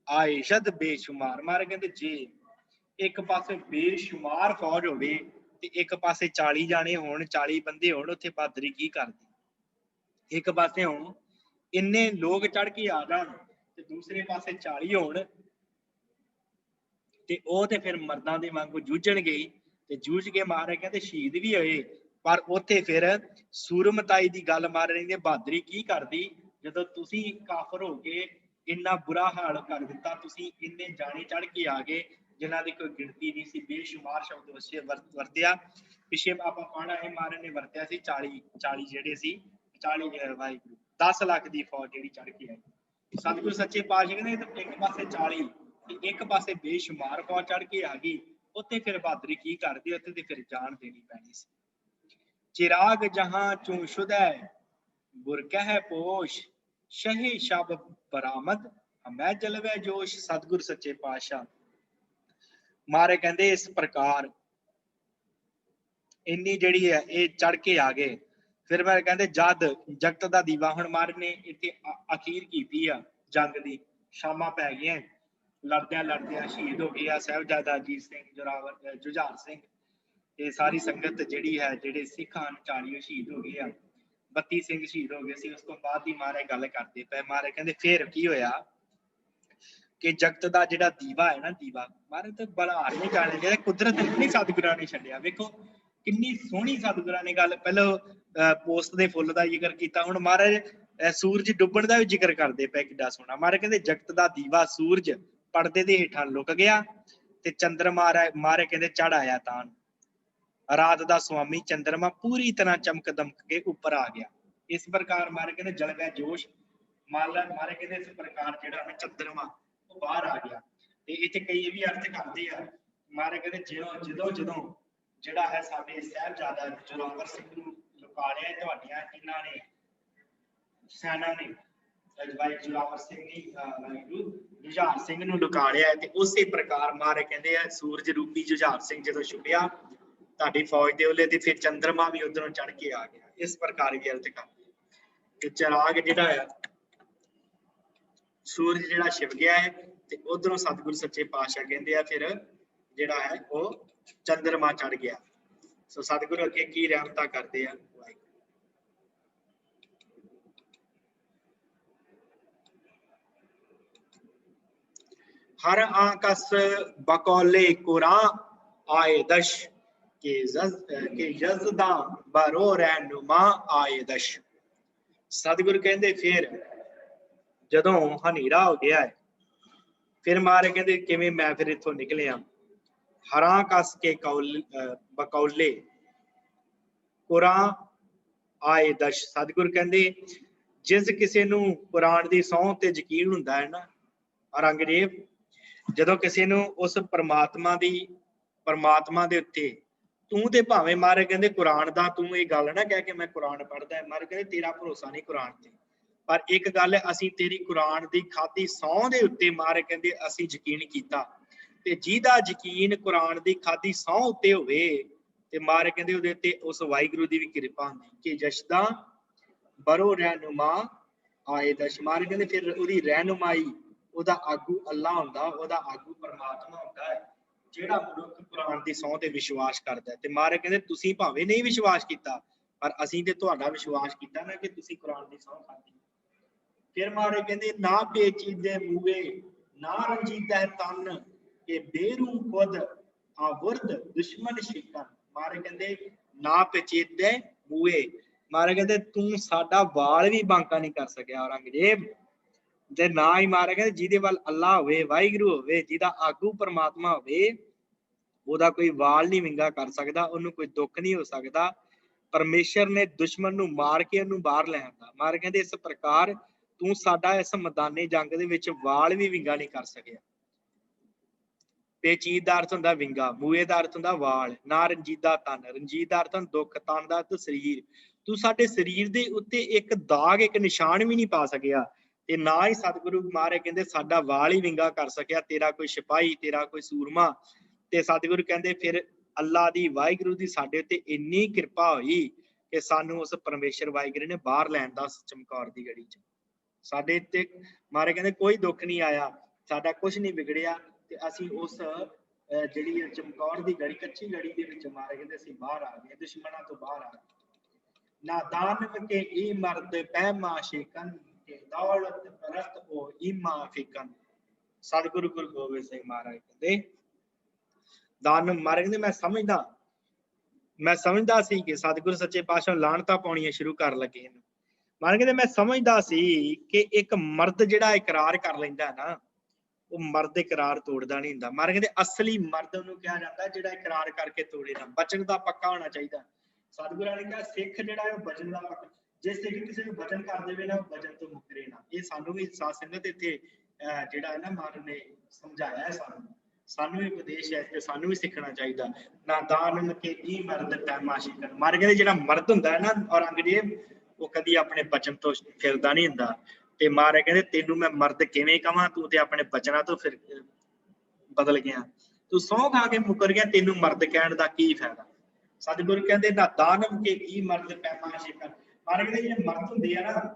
ਆਇਸ਼ਦ ਬੇਸ਼ੁਮਾਰ। ਮਹਾਰਾਜ ਕਹਿੰਦੇ ਜੇ ਇੱਕ ਪਾਸੇ ਬੇਸ਼ੁਮਾਰ ਫੌਜ ਹੋਵੇ ਤੇ ਇੱਕ ਪਾਸੇ 40 ਜਾਣੇ ਹੋਣ, 40 ਬੰਦੇ ਹੋਣ, ਉੱਥੇ ਬਹਾਦਰੀ ਕੀ ਕਰਦੀ। ਇੱਕ ਪਾਸੇ ਹੋਣ ਇੰਨੇ ਲੋਕ ਚੜ ਕੇ ਆ ਜਾਣ ਤੇ ਦੂਸਰੇ ਪਾਸੇ 40 ਹੋਣ ਤੇ ਉਹ ਤੇ ਫਿਰ ਮਰਦਾਂ ਦੇ ਵਾਂਗੂ ਜੂਝਣਗੇ। ਤੇ ਜੂਝ ਕੇ ਮਹਾਰਾਜ ਕਹਿੰਦੇ ਸ਼ਹੀਦ ਵੀ ਹੋਏ। ਪਰ ਉੱਥੇ ਫਿਰ ਸੂਰਮਤਾਈ ਦੀ ਗੱਲ ਮਾਰ ਰਹੀ ਹੈ। ਬਹਾਦਰੀ ਕੀ ਕਰਦੀ ਜਦੋਂ ਤੁਸੀਂ ਕਾਫਰ ਹੋ ਕੇ ਇੰਨਾ ਬੁਰਾ ਹਾਲ ਕਰ ਦਿੱਤਾ, ਤੁਸੀਂ ਇੰਨੇ ਜਾਣੇ ਚੜ ਕੇ ਆ ਗਏ ਜਿਨ੍ਹਾਂ ਦੀ ਕੋਈ ਗਿਣਤੀ ਨਹੀਂ ਸੀ। ਬੇਸ਼ੁਮਾਰ ਸ਼ਬਦ ਵਰਤਿਆ। ਪਿੱਛੇ ਆਪਾਂ ਪੜ੍ਹਨਾ ਹੈ ਮਹਾਰਾਜ ਨੇ ਵਰਤਿਆ ਸੀ 40 ਜਿਹੜੇ ਸੀ 40 ਵਾਹਿਗੁਰੂ 10 ਲੱਖ ਦੀ ਫੌਜ ਜਿਹੜੀ ਚੜ ਕੇ ਆਈ। ਸਤਿਗੁਰੂ ਸੱਚੇ ਪਾਤਸ਼ਾਹ ਕਹਿੰਦੇ ਇੱਕ ਪਾਸੇ 40 ਤੇ ਇੱਕ ਪਾਸੇ ਬੇਸ਼ੁਮਾਰ ਫੌਜ ਚੜ ਕੇ ਆ ਗਈ। ਉੱਥੇ ਫਿਰ ਬਹਾਦਰੀ ਕੀ ਕਰਦੀ, ਉੱਥੇ ਤੇ ਫਿਰ ਜਾਨ ਦੇਣੀ ਪੈਣੀ ਸੀ। ਚਿਰਾਗ ਜਹਾਂ ਚੂ ਸ਼ੁਦੈ ਗੁਰ ਕਹਿ ਪੋਸ਼, ਸ਼ਹੇ ਸ਼ਬ ਬਰਾਮਦ ਹਮੈ ਜਲਵੈ ਜੋਸ਼। ਸਤਿਗੁਰ ਸੱਚੇ ਪਾਤਸ਼ਾਹ ਮਾਰੇ ਕਹਿੰਦੇ ਇਸ ਪ੍ਰਕਾਰ ਇੰਨੀ ਜਿਹੜੀ ਹੈ ਇਹ ਚੜ ਕੇ ਆ ਗਏ। ਫਿਰ ਮੈਂ ਕਹਿੰਦੇ ਜਦ ਜਗਤ ਦਾ ਦੀਵਾ, ਹੁਣ ਮਾਰੇ ਨੇ ਇੱਥੇ ਅਖੀਰ ਕੀਤੀ ਆ ਜੰਗ ਦੀ, ਸ਼ਾਮਾਂ ਪੈ ਗਈਆਂ, ਲੜਦਿਆਂ ਸ਼ਹੀਦ ਹੋ ਗਏ ਆ ਸਾਹਿਬਜ਼ਾਦਾ ਅਜੀਤ ਸਿੰਘ, ਜੋਰਾਵਰ, ਜੁਝਾਰ ਸਿੰਘ। ਤੇ ਸਾਰੀ ਸੰਗਤ ਜਿਹੜੀ ਹੈ, ਜਿਹੜੇ ਸਿੱਖ ਹਨ 40 ਸ਼ਹੀਦ ਹੋ ਗਏ ਆ, 32 ਸਿੰਘ ਸ਼ਹੀਦ ਹੋ ਗਏ ਸੀ। ਉਸ ਤੋਂ ਬਾਅਦ ਹੀ ਮਹਾਰਾਜ ਗੱਲ ਕਰਦੇ ਪਏ। ਮਹਾਰਾਜ ਕਹਿੰਦੇ ਫਿਰ ਕੀ ਹੋਇਆ ਕਿ ਜਗਤ ਦਾ ਜਿਹੜਾ ਦੀਵਾ ਹੈ ਨਾ, ਦੀਵਾ ਮਹਾਰਾਜ ਤੇ ਬਲਾਰ ਨਹੀਂ ਜਾਣੇ ਜਿਹੜਾ ਕੁਦਰਤ ਨੇ ਸਤਿਗੁਰਾਂ ਨੇ ਛੱਡਿਆ। ਵੇਖੋ ਕਿੰਨੀ ਸੋਹਣੀ ਸਤਿਗੁਰਾਂ ਨੇ ਗੱਲ, ਪਹਿਲਾਂ ਪੋਸਤ ਦੇ ਫੁੱਲ ਦਾ ਜ਼ਿਕਰ ਕੀਤਾ, ਹੁਣ ਮਹਾਰਾਜ ਸੂਰਜ ਡੁੱਬਣ ਦਾ ਵੀ ਜ਼ਿਕਰ ਕਰਦੇ ਪਏ। ਕਿੱਡਾ ਸੋਹਣਾ। ਮਹਾਰਾਜ ਕਹਿੰਦੇ ਜਗਤ ਦਾ ਦੀਵਾ ਸੂਰਜ ਪਰਦੇ ਦੇ ਹੇਠਾਂ ਲੁਕ ਗਿਆ ਤੇ ਚੰਦਰਮਾ ਮਹਾਰਾਜ ਕਹਿੰਦੇ ਚੜ ਆਇਆ ਤਾਂ ਰਾਤ ਦਾ ਸੁਆਮੀ ਚੰਦਰਮਾ ਪੂਰੀ ਤਰ੍ਹਾਂ ਚਮਕ ਦਮਕ ਕੇ ਉੱਪਰ ਆ ਗਿਆ। ਇਸ ਪ੍ਰਕਾਰ ਮਹਾਰਾਜ ਕਹਿੰਦੇ ਜਲਵੈ ਜੋਸ਼। ਮਹਾਰਾਜ ਕਹਿੰਦੇ ਇਸ ਪ੍ਰਕਾਰ ਜਿਹੜਾ ਨਾ ਚੰਦਰਮਾ ਉਹ ਬਾਹਰ ਆ ਗਿਆ। ਤੇ ਇੱਥੇ ਕਈ ਇਹ ਵੀ ਅਰਥ ਕਰਦੇ ਆ। ਮਹਾਰਾਜ ਕਹਿੰਦੇ ਜਦੋਂ ਜਿਹੜਾ ਹੈ ਸਾਡੇ ਸਾਹਿਬਜ਼ਾਦਾ ਜੋਰਾਵਰ ਸਿੰਘ ਨੂੰ ਲੁਕਾ ਲਿਆ ਤੁਹਾਡੀਆਂ ਇਹਨਾਂ ਨੇ ਸੈਨਾ ਨੇ ਭਾਈ ਜੋਰਾਵਰ ਸਿੰਘ ਨੇ ਜੁਝਾਰ ਸਿੰਘ ਨੂੰ ਲੁਕਾ ਲਿਆ ਤੇ ਉਸੇ ਪ੍ਰਕਾਰ ਮਾਰੇ ਕਹਿੰਦੇ ਆ ਸੂਰਜ ਰੂਪੀ ਜੁਝਾਰ ਸਿੰਘ ਜਦੋਂ ਛੁਪਿਆ ਤੁਹਾਡੀ ਫੌਜ ਦੇ ਉਹਲੇ ਤੇ ਫਿਰ ਚੰਦਰਮਾ ਵੀ ਉਧਰੋਂ ਚੜ ਕੇ ਆ ਗਿਆ। ਇਸ ਪ੍ਰਕਾਰ ਦੀ ਅਰਥ ਕਰਦੇ ਕਿ ਚਿਰਾਗ ਜਿਹੜਾ ਆ ਸੂਰਜ ਜਿਹੜਾ ਛਿਪ ਗਿਆ ਹੈ ਤੇ ਉਧਰੋਂ ਸਤਿਗੁਰੂ ਸੱਚੇ ਪਾਤਸ਼ਾਹ ਕਹਿੰਦੇ ਆ ਫਿਰ ਜਿਹੜਾ ਹੈ ਉਹ ਚੰਦਰਮਾ ਚੜ ਗਿਆ। ਸੋ ਸਤਿਗੁਰੂ ਅੱਗੇ ਕੀ ਰਹਿਮਤਾਂ ਕਰਦੇ ਆ। हर आकस बकौले कुरान आए दश के जज़दा बरो रहनुमा आए दश। सतगुरु कहते फिर जदों हनेरा हो गया है फिर मारे कहते किवें मैं फिर इथों निकलिया। हरा कस के बकौले कुरान आए दश। सतगुरु कहते जिस किसी नूं कुरान दी सौं ते यकीन हुंदा है ना औरंगजेब ਜਦੋਂ ਕਿਸੇ ਨੂੰ ਉਸ ਪਰਮਾਤਮਾ ਦੇ ਉੱਤੇ ਤੂੰ ਤੇ ਭਾਵੇਂ ਮਾਰੇ ਕਹਿੰਦੇ ਕੁਰਾਨ ਦਾ ਤੂੰ ਇਹ ਗੱਲ ਨਾ ਕਹਿ ਕੇ ਮੈਂ ਕੁਰਾਨ ਪੜ੍ਹਦਾ ਮਾਰੇ ਕਹਿੰਦੇ ਤੇਰਾ ਭਰੋਸਾ ਨਹੀਂ ਕੁਰਾਨ ਤੇ ਪਰ ਇੱਕ ਗੱਲ ਹੈ ਅਸੀਂ ਤੇਰੀ ਕੁਰਾਨ ਦੀ ਖਾਦੀ ਸਹੁੰ ਦੇ ਉੱਤੇ ਮਾਰੇ ਕਹਿੰਦੇ ਅਸੀਂ ਯਕੀਨ ਕੀਤਾ ਤੇ ਜਿਹਦਾ ਯਕੀਨ ਕੁਰਾਨ ਦੀ ਖਾਦੀ ਸਹੁੰ ਉੱਤੇ ਹੋਵੇ ਤੇ ਮਾਰੇ ਕਹਿੰਦੇ ਉਹਦੇ ਉੱਤੇ ਉਸ ਵਾਹਿਗੁਰੂ ਦੀ ਵੀ ਕਿਰਪਾ ਹੁੰਦੀ ਕਿ ਜਸ਼ਦਾ ਬਰੋ ਰਹਿਨੁਮਾ ਆਏ ਦਸ਼। ਮਾਰੇ ਕਹਿੰਦੇ ਫਿਰ ਉਹਦੀ ਰਹਿਨੁਮਾਈ ਉਹਦਾ ਆਗੂ ਅੱਲਾ ਹੁੰਦਾ ਉਹਦਾ ਆਗੂ ਪਰਮਾਤਮਾ ਹੁੰਦਾ ਹੈ ਜਿਹੜਾ ਮਨੁੱਖ ਕੁਰਾਨ ਦੀ ਸਹੁੰ ਤੇ ਵਿਸ਼ਵਾਸ ਕਰਦਾ ਤੇ ਮਾਰੇ ਕਹਿੰਦੇ ਤੁਸੀਂ ਭਾਵੇਂ ਨਹੀਂ ਵਿਸ਼ਵਾਸ ਕੀਤਾ ਪਰ ਅਸੀਂ ਤੇ ਤੁਹਾਡਾ ਵਿਸ਼ਵਾਸ ਕੀਤਾ ਨਾ ਕਿ ਤੁਸੀਂ ਕੁਰਾਨ ਦੀ ਸਹੁੰ ਖਾਧੀ। ਫਿਰ ਮਾਰੇ ਕਹਿੰਦੇ ਨਾ ਪੇਚੀਦੇ ਮੂਏ ਨਾ ਰੰਜੀਦਾ ਤਨ ਕਿ ਬੇਰੂ ਖੁਦ ਆਵਰਦ ਦੁਸ਼ਮਨ ਸ਼ਿਕਨ। ਮਾਰੇ ਕਹਿੰਦੇ ਨਾ ਪੇਚੀਦੇ ਮੂਏ ਮਾਰੇ ਕਹਿੰਦੇ ਤੂੰ ਸਾਡਾ ਵਾਲ ਵੀ ਬਾਂਕਾ ਨਹੀਂ ਕਰ ਸਕਿਆ ਔਰੰਗਜ਼ੇਬ ਤੇ ਨਾ ਹੀ ਮਾਰੇ ਕਹਿੰਦੇ ਜਿਹਦੇ ਵੱਲ ਅੱਲਾ ਹੋਵੇ ਵਾਹਿਗੁਰੂ ਹੋਵੇ ਜਿਹਦਾ ਆਗੂ ਪਰਮਾਤਮਾ ਹੋਵੇ ਉਹਦਾ ਕੋਈ ਵਾਲ ਨਹੀਂ ਵਿੰਗਾ ਕਰ ਸਕਦਾ ਉਹਨੂੰ ਕੋਈ ਦੁੱਖ ਨਹੀਂ ਹੋ ਸਕਦਾ। ਪਰਮੇਸ਼ਰ ਨੇ ਦੁਸ਼ਮਣ ਨੂੰ ਮਾਰ ਕੇ ਉਹਨੂੰ ਬਾਹਰ ਲੈ ਆਂਦਾ। ਮਾਰੇ ਕਹਿੰਦੇ ਇਸ ਪ੍ਰਕਾਰ ਤੂੰ ਸਾਡਾ ਇਸ ਮੈਦਾਨੇ ਜੰਗ ਦੇ ਵਿੱਚ ਵਾਲ ਵੀ ਵਿੰਗਾ ਨਹੀਂ ਕਰ ਸਕਿਆ। ਪੇਚੀਦ ਦਾ ਅਰਥ ਹੁੰਦਾ ਵਿੰਗਾ ਮੂਏ ਦਾ ਅਰਥ ਹੁੰਦਾ ਵਾਲ ਨਾ ਰੰਜੀਦਾ ਤਨ ਰੰਜੀਦ ਦਾ ਅਰਥ ਦੁੱਖ ਤਨ ਦਾ ਅਰਥ ਸਰੀਰ ਤੂੰ ਸਾਡੇ ਸਰੀਰ ਦੇ ਉੱਤੇ ਇੱਕ ਦਾਗ ਇੱਕ ਨਿਸ਼ਾਨ ਵੀ ਨਹੀਂ ਪਾ ਸਕਿਆ ਤੇ ਨਾ ਹੀ ਸਤਿਗੁਰੂ ਮਾਰੇ ਕਹਿੰਦੇ ਸਾਡਾ ਵਾਲ ਹੀ ਵਿੰਗਾ ਕਰ ਸਕਿਆ ਤੇਰਾ ਕੋਈ ਸਿਪਾਹੀ ਤੇਰਾ ਕੋਈ ਸੂਰਮਾ। ਤੇ ਸਤਿਗੁਰੂ ਕਹਿੰਦੇ ਫਿਰ ਅੱਲਾ ਦੀ ਵਾਹਿਗੁਰੂ ਦੀ ਸਾਡੇ ਉੱਤੇ ਇੰਨੀ ਕਿਰਪਾ ਹੋਈ ਕਿ ਸਾਨੂੰ ਉਸ ਪਰਮੇਸ਼ਰ ਵਾਹਿਗੁਰੂ ਨੇ ਬਾਹਰ ਲੈਣ ਦਾ ਚਮਕੌਰ ਦੀ ਗੜੀ ਚ ਸਾਡੇ ਉੱਤੇ ਮਾਰੇ ਕਹਿੰਦੇ ਕੋਈ ਦੁੱਖ ਨਹੀਂ ਆਇਆ ਸਾਡਾ ਕੁਝ ਨਹੀਂ ਵਿਗੜਿਆ ਤੇ ਅਸੀਂ ਉਸ ਜਿਹੜੀ ਚਮਕੌਰ ਦੀ ਗੜੀ ਕੱਚੀ ਗੜੀ ਦੇ ਵਿੱਚ ਮਾਰੇ ਕਹਿੰਦੇ ਅਸੀਂ ਬਾਹਰ ਆ ਗਏ ਦੁਸ਼ਮਣਾਂ ਤੋਂ ਬਾਹਰ ਆ ਗਏ। ਨਾਦਾਨ ਕੇ ਇਹ ਮਰਦ ਪਹਿਮਾ ਸ਼ੇਕਨ दौलत परस्त ओ ईमा फिकन। सतगुरु गुरु गोबिंद सिंह महाराज कहते दान मारे कहते मैं समझदा सी कि सतगुरु सच्चे पातशाह लानता पाउणियां शुरू कर लगे मारे कहते मैं समझदा सी कि एक मर्द जिहड़ा इकरार कर लैंदा ना ਉਹ मर्द इकरार तोड़दा नहीं हुंदा। मारे कहते असली मर्द ਉਹਨੂੰ ਕਿਹਾ ਜਾਂਦਾ ਜਿਹੜਾ ਇਕਰਾਰ ਕਰਕੇ ਤੋੜੇ ਨਾ ਬਚਨ ਦਾ ਪੱਕਾ ਹੋਣਾ ਚਾਹੀਦਾ। ਸਤਿਗੁਰਾਂ ਨੇ ਕਿਹਾ ਸਿੱਖ ਜਿਹੜਾ ਹੈ ਉਹ ਬਚਨ ਦਾ ਪੱਕਾ ਜੇ ਸਿੱਖ ਕਿਸੇ ਨੂੰ ਵਚਨ ਕਰ ਦੇਵੇ ਨਾ ਵਚਨ ਤੋਂ ਮੁਕਰੇ ਨਾ। ਇਹ ਸਾਨੂੰ ਵੀ ਸਾਧ ਸੰਗਤ ਇੱਥੇ ਜਿਹੜਾ ਹੈ ਨਾ ਮਹਾਰਾਜ ਨੇ ਸਮਝਾਇਆ ਹੈ ਸਾਨੂੰ ਵੀ ਉਪਦੇਸ਼ ਹੈ ਤੇ ਸਾਨੂੰ ਵੀ ਸਿੱਖਣਾ ਚਾਹੀਦਾ। ਨਾਦਾਨ ਕੇ ਇਹ ਮਰਦ ਪੈਮਾ ਸ਼ਿਕਨ ਮਾਰ ਕਹਿੰਦੇ ਜਿਹੜਾ ਮਰਦ ਹੁੰਦਾ ਹੈ ਨਾ ਔਰੰਗਜ਼ੇਬ ਉਹ ਕਦੀ ਆਪਣੇ ਬਚਨ ਤੋਂ ਫਿਰਦਾ ਨਹੀਂ ਹੁੰਦਾ ਤੇ ਮਾਰੇ ਕਹਿੰਦੇ ਤੈਨੂੰ ਮੈਂ ਮਰਦ ਕਿਵੇਂ ਕਵਾਂ ਤੂੰ ਤੇ ਆਪਣੇ ਬਚਨਾਂ ਤੋਂ ਫਿਰ ਬਦਲ ਗਿਆ ਤੂੰ ਸਹੁੰ ਖਾ ਕੇ ਮੁਕਰ ਗਿਆ ਤੈਨੂੰ ਮਰਦ ਕਹਿਣ ਦਾ ਕੀ ਫਾਇਦਾ। ਸਤਿਗੁਰੂ ਕਹਿੰਦੇ ਨਾਦਾਨ ਕੇ ਇਹ ਮਰਦ ਪੈਮਾ ਸ਼ਿਕਨ ਮਾਰੇ ਕਹਿੰਦੇ ਜਿਹੜੇ ਮਰਦ ਹੁੰਦੇ ਆ ਨਾ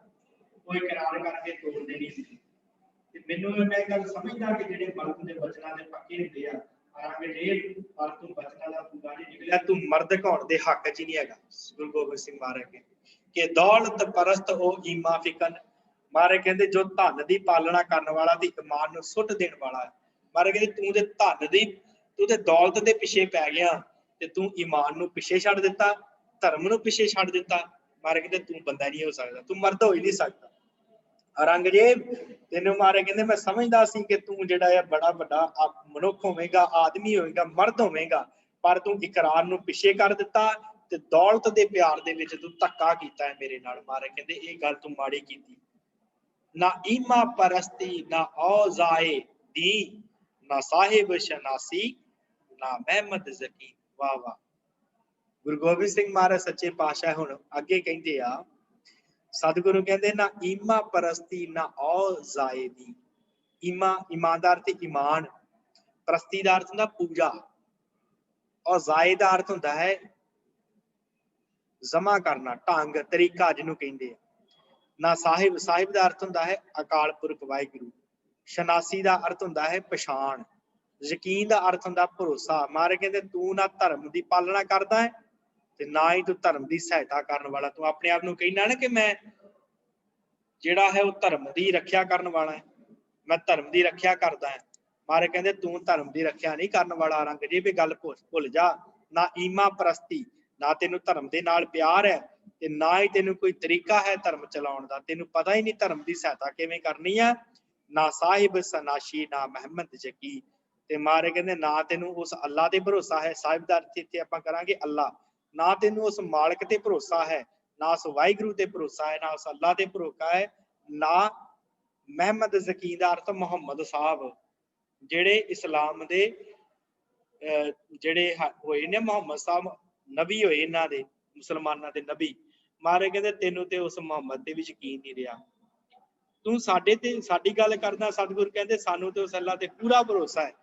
ਉਹ ਇਕਰਾਰ ਕਰਕੇ ਤੋੜਦੇ ਨਹੀਂ ਸੀ ਤੇ ਮੈਨੂੰ ਮੈਂ ਇਹ ਗੱਲ ਸਮਝਦਾ ਕਿ ਜਿਹੜੇ ਮਰਦ ਦੇ ਬਚਨਾਂ ਦੇ ਪੱਕੇ ਹੁੰਦੇ ਆ ਔਰੰਗਜ਼ੇਬ ਪਰ ਤੂੰ ਬਚਨਾਂ ਦਾ ਪੂਰਾ ਨਹੀਂ ਨਿਕਲਿਆ ਤੂੰ ਮਰਦ ਕਹਾਉਣ ਦੇ ਹੱਕ 'ਚ ਹੀ ਨਹੀਂ ਹੈਗਾ। ਗੁਰੂ ਗੋਬਿੰਦ ਸਿੰਘ ਮਹਾਰਾਜ ਕਿ ਦੌਲਤ ਪਰਸਤ ਉਹ ਈਮਾ ਫਿਕਨ ਮਾਰੇ ਕਹਿੰਦੇ ਜੋ ਧਨ ਦੀ ਪਾਲਣਾ ਕਰਨ ਵਾਲਾ ਤੇ ਇਮਾਨ ਨੂੰ ਸੁੱਟ ਦੇਣ ਵਾਲਾ ਹੈ। ਮਾਰੇ ਕਹਿੰਦੇ ਤੂੰ ਤੇ ਦੌਲਤ ਦੇ ਪਿੱਛੇ ਪੈ ਗਿਆ ਤੇ ਤੂੰ ਈਮਾਨ ਨੂੰ ਪਿੱਛੇ ਛੱਡ ਦਿੱਤਾ ਧਰਮ ਨੂੰ ਪਿੱਛੇ ਛੱਡ ਦਿੱਤਾ। ਮਾਰੇ ਕਹਿੰਦੇ ਤੂੰ ਬੰਦਾ ਨਹੀਂ ਹੋ ਸਕਦਾ ਤੂੰ ਮਰਦ ਹੋ ਹੀ ਨਹੀਂ ਸਕਦਾ। ਔਰੰਗਜ਼ੇਬ ਤੈਨੂੰ ਮਾਰੇ ਕਹਿੰਦੇ ਮੈਂ ਸਮਝਦਾ ਸੀ ਕਿ ਤੂੰ ਜਿਹੜਾ ਹੈ ਬੜਾ ਵੱਡਾ ਮਨੁੱਖ ਹੋਵੇਗਾ ਆਦਮੀ ਹੋਵੇਗਾ ਮਰਦ ਹੋਵੇਗਾ ਪਰ ਤੂੰ ਇਕਰਾਰ ਨੂੰ ਪਿੱਛੇ ਕਰ ਦਿੱਤਾ ਤੇ ਦੌਲਤ ਦੇ ਪਿਆਰ ਦੇ ਵਿੱਚ ਤੂੰ ਧੱਕਾ ਕੀਤਾ ਹੈ ਮੇਰੇ ਨਾਲ। ਮਾਰੇ ਕਹਿੰਦੇ ਇਹ ਗੱਲ ਤੂੰ ਮਾੜੀ ਕੀਤੀ। ਨਾ ਈਮਾ ਪਰਸਤੀ ਨਾ ਔਜ਼ਾਏ दी ना साहिब शनासी ना महमद जकी। वाह वाह ਗੁਰੂ ਗੋਬਿੰਦ ਸਿੰਘ ਮਹਾਰਾਜ ਸੱਚੇ ਪਾਤਸ਼ਾਹ ਹੁਣ ਅੱਗੇ ਕਹਿੰਦੇ ਆ, ਸਤਿਗੁਰੂ ਕਹਿੰਦੇ ਨਾ ਈਮਾ ਪਰਸਤੀ ਨਾ ਔ ਜ਼ਾਇਦੀ। ਈਮਾ ਇਮਾਨਦਾਰ ਤੇ ਈਮਾਨ, ਪ੍ਰਸਤੀ ਦਾ ਅਰਥ ਹੁੰਦਾ ਪੂਜਾ, ਔਰ ਜ਼ਾਇਦ ਦਾ ਅਰਥ ਹੁੰਦਾ ਹੈ ਜਮਾ ਕਰਨਾ, ਢੰਗ ਤਰੀਕਾ ਜਿਹਨੂੰ ਕਹਿੰਦੇ ਆ। ਨਾ ਸਾਹਿਬ, ਸਾਹਿਬ ਦਾ ਅਰਥ ਹੁੰਦਾ ਹੈ ਅਕਾਲ ਪੁਰਖ ਵਾਹਿਗੁਰੂ। ਸ਼ਨਾਸੀ ਦਾ ਅਰਥ ਹੁੰਦਾ ਹੈ ਪਛਾਣ। ਯਕੀਨ ਦਾ ਅਰਥ ਹੁੰਦਾ ਭਰੋਸਾ। ਮਹਾਰਾਜ ਕਹਿੰਦੇ ਤੂੰ ਨਾ ਧਰਮ ਦੀ ਪਾਲਣਾ ਕਰਦਾ ਹੈ ਤੇ ਨਾ ਹੀ ਤੂੰ ਧਰਮ ਦੀ ਸਹਾਇਤਾ ਕਰਨ ਵਾਲਾ। ਤੂੰ ਆਪਣੇ ਆਪ ਨੂੰ ਕਹਿਣਾ ਨਾ ਕਿ ਮੈਂ ਜਿਹੜਾ ਹੈ ਉਹ ਧਰਮ ਦੀ ਰੱਖਿਆ ਕਰਨ ਵਾਲਾ ਹੈ, ਮੈਂ ਧਰਮ ਦੀ ਰੱਖਿਆ ਕਰਦਾ ਹੈ। ਮਹਾਰਾਜ ਕਹਿੰਦੇ ਤੂੰ ਧਰਮ ਦੀ ਰੱਖਿਆ ਨਹੀਂ ਕਰਨ ਵਾਲਾ। ਔਰੰਗਜ਼ੇਬ ਇਹ ਗੱਲ ਭੁੱਲ ਜਾ। ਨਾ ਈਮਾ ਪ੍ਰਸਤੀ, ਨਾ ਤੈਨੂੰ ਧਰਮ ਦੇ ਨਾਲ ਪਿਆਰ ਹੈ ਤੇ ਨਾ ਹੀ ਤੈਨੂੰ ਕੋਈ ਤਰੀਕਾ ਹੈ ਧਰਮ ਚਲਾਉਣ ਦਾ। ਤੈਨੂੰ ਪਤਾ ਹੀ ਨਹੀਂ ਧਰਮ ਦੀ ਸਹਾਇਤਾ ਕਿਵੇਂ ਕਰਨੀ ਆ। ਨਾ ਸਾਹਿਬ ਸਨਾਸ਼ੀ ਨਾ ਮਹਿਮਦ ਜਕੀ। ਤੇ ਮਹਾਰਾਜ ਕਹਿੰਦੇ ਨਾ ਤੈਨੂੰ ਉਸ ਅੱਲਾ ਤੇ ਭਰੋਸਾ ਹੈ। ਸਾਹਿਬ ਦਾ ਅਰਥ ਇੱਥੇ ਆਪਾਂ ਕਰਾਂਗੇ ਅੱਲਾ। ਨਾ ਤੈਨੂੰ ਉਸ ਮਾਲਕ ਤੇ ਭਰੋਸਾ ਹੈ, ਨਾ ਉਸ ਵਾਹਿਗੁਰੂ ਤੇ ਭਰੋਸਾ ਹੈ, ਨਾ ਉਸ ਅੱਲਾ ਤੇ ਭਰੋਸਾ ਹੈ, ਨਾ ਮਹਿਮਦ ਜ਼ਕੀ ਦਾ ਅਰਥ ਮੁਹੰਮਦ ਸਾਹਿਬ, ਜਿਹੜੇ ਇਸਲਾਮ ਦੇ ਜਿਹੜੇ ਹੋਏ ਨੇ ਮੁਹੰਮਦ ਸਾਹਿਬ ਨਬੀ ਹੋਏ ਇਹਨਾਂ ਦੇ, ਮੁਸਲਮਾਨਾਂ ਦੇ ਨਬੀ। ਮਹਾਰਾਜ ਕਹਿੰਦੇ ਤੈਨੂੰ ਤੇ ਉਸ ਮੁਹੰਮਦ ਤੇ ਵੀ ਯਕੀਨ ਨਹੀਂ ਰਿਹਾ। ਤੂੰ ਸਾਡੇ ਤੇ ਸਾਡੀ ਗੱਲ ਕਰਦਾ। ਸਤਿਗੁਰੂ ਕਹਿੰਦੇ ਸਾਨੂੰ ਤੇ ਉਸ ਅੱਲਾ ਤੇ ਪੂਰਾ ਭਰੋਸਾ ਹੈ।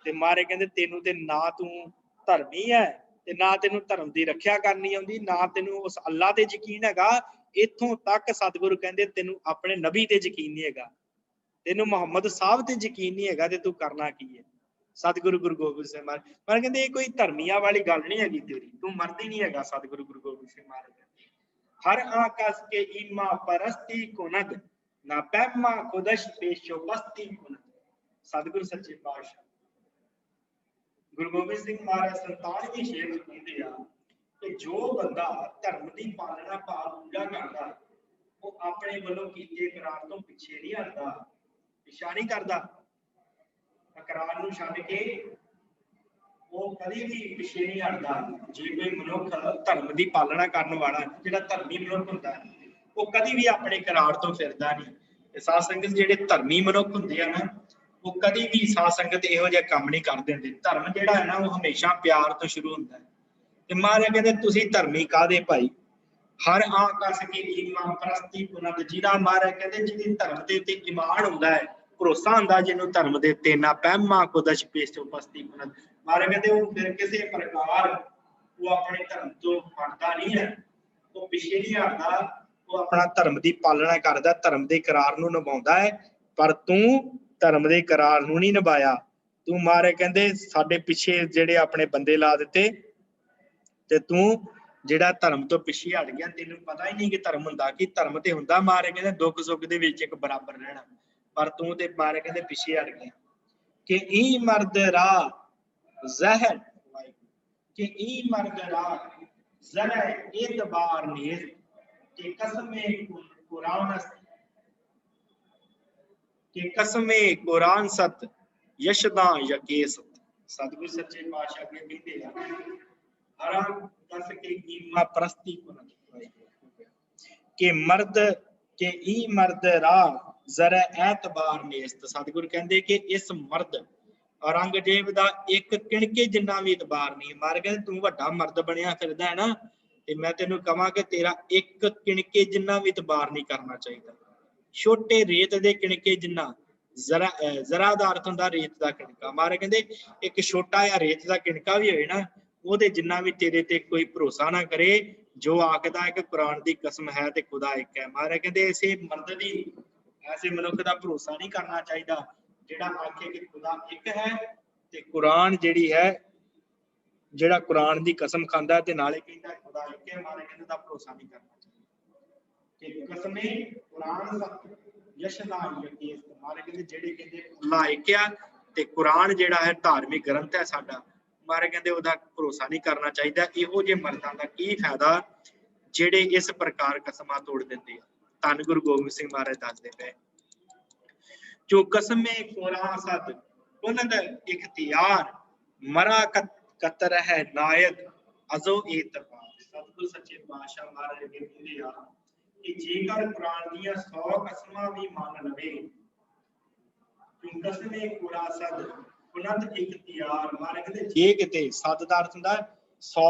ਤੇ ਮਹਾਰਾਜ ਕਹਿੰਦੇ ਤੈਨੂੰ ਤੇ ਨਾ ਤੂੰ ਧਰਮੀ ਹੈ ਤੇ ਨਾ ਤੈਨੂੰ ਧਰਮ ਦੀ ਰੱਖਿਆ ਕਰਨੀ ਆਉਂਦੀ, ਨਾ ਤੈਨੂੰ ਉਸ ਅੱਲਾ ਤੇ ਯਕੀਨ ਹੈਗਾ। ਇੱਥੋਂ ਤੱਕ ਸਤਿਗੁਰੂ ਕਹਿੰਦੇ ਤੈਨੂੰ ਆਪਣੇ ਨਬੀ ਤੇ ਯਕੀਨ ਨਹੀਂ ਹੈਗਾ, ਤੈਨੂੰ ਮੁਹੰਮਦ ਸਾਹਿਬ ਤੇ ਯਕੀਨ ਨਹੀਂ ਹੈਗਾ, ਤੇ ਤੂੰ ਕਰਨਾ ਕੀ ਹੈ। ਸਤਿਗੁਰੂ ਗੁਰੂ ਗੋਬਿੰਦ ਸਿੰਘ ਮਹਾਰਾਜ ਪਰ ਕਹਿੰਦੇ ਇਹ ਕੋਈ ਧਰਮੀਆਂ ਵਾਲੀ ਗੱਲ ਨਹੀਂ ਹੈਗੀ ਤੇਰੀ, ਤੂੰ ਮਰਦੀ ਨਹੀਂ ਹੈਗਾ। ਸਤਿਗੁਰੂ ਗੁਰੂ ਗੋਬਿੰਦ ਸਿੰਘ ਮਹਾਰਾਜ ਹਰ ਆਕਸ ਕੇ ਈਮਾ ਪਰਸਤੀ ਕੁਨਦ ਨਾ ਪਹਿਮਾ ਖੁਦਸ਼ ਪੇਸ਼ੋ ਬਸਤੀ ਕੁਨਦ। ਸਤਿਗੁਰੂ ਸੱਚੇ ਪਾਤਸ਼ਾਹ ਗੁਰੂ ਗੋਬਿੰਦ ਸਿੰਘ ਮਹਾਰਾਜ 47ਵੀਂ ਸ਼ੇਰ ਕਹਿੰਦੇ ਆ ਕਿ ਜੋ ਬੰਦਾ ਧਰਮ ਦੀ ਪਾਲਣਾ ਭਾਵ ਪੂਜਾ ਕਰਦਾ, ਉਹ ਆਪਣੇ ਵੱਲੋਂ ਕੀਤੇ ਇਕਰਾਰ ਤੋਂ ਪਿੱਛੇ ਨਹੀਂ ਹਟਦਾ, ਪਿੱਛਾ ਨਹੀਂ ਕਰਦਾ। ਇਕਰਾਰ ਨੂੰ ਛੱਡ ਕੇ ਉਹ ਕਦੇ ਵੀ ਪਿੱਛੇ ਨਹੀਂ ਹਟਦਾ। ਜੇ ਕੋਈ ਮਨੁੱਖ ਧਰਮ ਦੀ ਪਾਲਣਾ ਕਰਨ ਵਾਲਾ, ਜਿਹੜਾ ਧਰਮੀ ਮਨੁੱਖ ਹੁੰਦਾ, ਉਹ ਕਦੀ ਵੀ ਆਪਣੇ ਇਕਰਾਰ ਤੋਂ ਫਿਰਦਾ ਨਹੀਂ। ਸਾਧ ਸੰਗਤ ਜਿਹੜੇ ਧਰਮੀ ਮਨੁੱਖ ਹੁੰਦੇ ਆ ਨਾ, ਉਹ ਕਦੀ ਵੀ ਸਾਧ ਸੰਗਤ ਇਹੋ ਜਿਹਾ ਕੰਮ ਨਹੀਂ ਕਰਦੇ ਹੁੰਦੇ। ਧਰਮ ਜਿਹੜਾ ਹੈ ਨਾ ਉਹ ਹਮੇਸ਼ਾ ਪਿਆਰ ਤੋਂ ਸ਼ੁਰੂ ਹੁੰਦਾ ਹੈ। ਤੇ ਮਹਾਰਾਜ ਕਹਿੰਦੇ ਤੁਸੀਂ ਧਰਮੀ ਕਾਹਦੇ ਭਾਈ। ਹਰ ਆਕਸ ਕੀ ਈਮਾਨ ਪ੍ਰਸਤੀ ਪੁਨਦ। ਜਿਹਦਾ ਮਹਾਰਾਜ ਕਹਿੰਦੇ ਜਿਹਦੀ ਧਰਮ ਦੇ ਉੱਤੇ ਈਮਾਨ ਹੁੰਦਾ ਹੈ, ਭਰੋਸਾ ਹੁੰਦਾ ਜਿਹਨੂੰ ਧਰਮ ਦੇ ਉੱਤੇ, ਨਾ ਪਹਿਮਾ ਕੁਦਸ਼ ਪੇਸ਼ ਉਪਸਤੀ ਪੁਨਦ। ਮਹਾਰਾਜ ਕਹਿੰਦੇ ਉਹ ਫਿਰ ਕਿਸੇ ਪ੍ਰਕਾਰ ਉਹ ਆਪਣੇ ਧਰਮ ਤੋਂ ਹਟਦਾ ਨਹੀਂ ਹੈ, ਉਹ ਪਿੱਛੇ ਨਹੀਂ ਹਟਦਾ, ਉਹ ਆਪਣਾ ਧਰਮ ਦੀ ਪਾਲਣਾ ਕਰਦਾ, ਧਰਮ ਦੇ ਇਕਰਾਰ ਨੂੰ ਨਿਭਾਉਂਦਾ ਹੈ। ਪਰ ਤੂੰ ਧਰਮ ਦੇ ਇਕਰਾਰ ਨੂੰ ਨਹੀਂ ਨਿਭਾਇਆ। ਤੂੰ ਮਹਾਰਾਜ ਕਹਿੰਦੇ ਸਾਡੇ ਪਿੱਛੇ ਜਿਹੜੇ ਆਪਣੇ ਬੰਦੇ ਲਾ ਦਿੱਤੇ ਤੇ ਤੂੰ ਜਿਹੜਾ ਧਰਮ ਤੋਂ ਪਿੱਛੇ ਹਟ ਗਿਆ। ਤੈਨੂੰ ਪਤਾ ਹੀ ਨਹੀਂ ਕਿ ਧਰਮ ਹੁੰਦਾ ਕੀ। ਧਰਮ ਤੇ ਹੁੰਦਾ ਮਹਾਰਾਜ ਕਹਿੰਦੇ ਦੁੱਖ ਸੁੱਖ ਦੇ ਵਿੱਚ ਇੱਕ ਬਰਾਬਰ ਰਹਿਣਾ, ਪਰ ਤੂੰ ਤੇ ਮਹਾਰਾਜ ਕਹਿੰਦੇ ਪਿੱਛੇ ਹਟ ਗਿਆ। ਕਿ ਈ ਮਰਦ ਰਾਹ ਜ਼ਹਿਰ, ਕਿ ਈ ਮਰਦ ਰਾਹ ਜ਼ਰਾ ਇਤਬਾਰ ਨੀਰ ਕਿ ਕਸਮੇ ਕੁਰਾਨ, ਕਿ ਕਸਮੇ ਕੁਰਾਨ ਸਤ ਯਸ਼ਦਾ ਯਕੇਸ। ਸਤਿਗੁਰ ਸੱਚੇ ਪਾਤਸ਼ਾਹ ਕਹਿੰਦੇ ਆ ਆਰਾਮ ਦੱਸ ਕੇ ਈਮਾ ਪ੍ਰਸਤੀ ਕਿ ਮਰਦ ਕਿ ਈ ਮਰਦ ਰਾਹ ਜ਼ਰਾ ਐਤਬਾਰ ਨੇਸਤ। ਸਤਿਗੁਰ ਕਹਿੰਦੇ ਕਿ ਇਸ ਮਰਦ ਔਰੰਗਜ਼ੇਬ ਦਾ ਇੱਕ ਕਿਣਕੇ ਜਿੰਨਾ ਵੀ ਇਤਬਾਰ ਨਹੀਂ। ਮਾਰ ਕਹਿੰਦੇ ਤੂੰ ਵੱਡਾ ਮਰਦ ਬਣਿਆ ਫਿਰਦਾ ਹੈ ਨਾ, ਤੇ ਮੈਂ ਤੈਨੂੰ ਕਹਾਂ ਕਿ ਤੇਰਾ ਇੱਕ ਕਿਣਕੇ ਜਿੰਨਾ ਵੀ ਇਤਬਾਰ ਨਹੀਂ ਕਰਨਾ ਚਾਹੀਦਾ। ਛੋਟੇ ਰੇਤ ਦੇ ਕਿਣਕੇ ਜਿੰਨਾ, ਜ਼ਰਾ ਦਾ ਅਰਥ ਹੁੰਦਾ ਰੇਤ ਦਾ ਕਿਣਕਾ। ਮਾਰੇ ਕਹਿੰਦੇ ਇੱਕ ਛੋਟਾ ਜਿਹਾ ਰੇਤ ਦਾ ਕਿਣਕਾ ਵੀ ਹੋਵੇ ਨਾ, ਉਹਦੇ ਜਿੰਨਾ ਵੀ ਤੇਰੇ ਤੇ ਕੋਈ ਭਰੋਸਾ ਨਾ ਕਰੇ। ਜੋ ਆਖਦਾ ਕਿ ਕੁਰਾਨ ਦੀ ਕਸਮ ਹੈ ਤੇ ਖੁਦਾ ਇੱਕ ਹੈ। ਮਾਰੇ ਕਹਿੰਦੇ ਐਸੇ ਮਰਦ ਦੀ, ਐਸੇ ਮਨੁੱਖ ਦਾ ਭਰੋਸਾ ਨਹੀਂ ਕਰਨਾ ਚਾਹੀਦਾ ਜਿਹੜਾ ਆਖੇ ਕਿ ਖੁਦਾ ਇੱਕ ਹੈ ਤੇ ਕੁਰਾਨ ਜਿਹੜੀ ਹੈ, ਜਿਹੜਾ ਕੁਰਾਨ ਦੀ ਕਸਮ ਖਾਂਦਾ ਤੇ ਨਾਲੇ ਕਹਿੰਦਾ ਖੁਦਾ ਇੱਕ ਹੈ। ਮਾਰੇ ਕਹਿੰਦੇ ਦਾ ਭਰੋਸਾ ਨਹੀਂ ਕਰਨਾ ਚਾਹੀਦਾ। ਕਿ ਕਸਮੇ ਕੁਰਾਨ ਸਤ ਯਸ਼ਨਾ ਯਕੀਨ। ਮਾਰੇ ਕਹਿੰਦੇ ਜਿਹੜੇ ਕਹਿੰਦੇ ਅੱਲਾ ਇੱਕ ਆ ਤੇ ਕੁਰਾਨ ਜਿਹੜਾ ਹੈ ਧਾਰਮਿਕ ਗ੍ਰੰਥ ਹੈ ਸਾਡਾ, ਮਾਰੇ ਕਹਿੰਦੇ ਉਹਦਾ ਭਰੋਸਾ ਨਹੀਂ ਕਰਨਾ ਚਾਹੀਦਾ। ਇਹੋ ਜਿਹੇ ਮਰਦਾਂ ਦਾ ਕੀ ਫਾਇਦਾ ਜਿਹੜੇ ਇਸ ਪ੍ਰਕਾਰ ਕਸਮਾਂ ਤੋੜ ਦਿੰਦੇ ਆ। ਧੰਨ ਗੁਰੂ ਗੋਬਿੰਦ ਸਿੰਘ ਮਹਾਰਾਜ ਦੱਸਦੇ ਪਏ ਜੋ ਕਸਮੇ ਕੁਰਾਨ ਸਤ ਉਹਨਾਂ ਦਾ ਇਖਤਿਆਰ ਮਰਾ ਕਤਰ ਹੈ ਨਾਇਦ ਅਜ਼ੋ ਇਤਬਾਰ। ਸਤਿਗੁਰ ਸੱਚੇ ਪਾਤਸ਼ਾਹ ਮਹਾਰਾਜ ਕਹਿੰਦੇ ਆ ਕਿ ਜੇਕਰ ਕੁਰਾਨ ਦੀਆਂ 100 ਕਸਮਾਂ ਵੀ ਮੰਨ ਲਵੇ, ਜੋ ਕਸਮੇ ਕੁਰਾਨ ਸਤ ਉਨਤ ਇਖਤਿਆਰ। ਮਾਰੇ ਕਹਿੰਦੇ ਜੇ ਕਿਤੇ ਸਤ ਦਾ ਅਰਥ ਹੁੰਦਾ 100,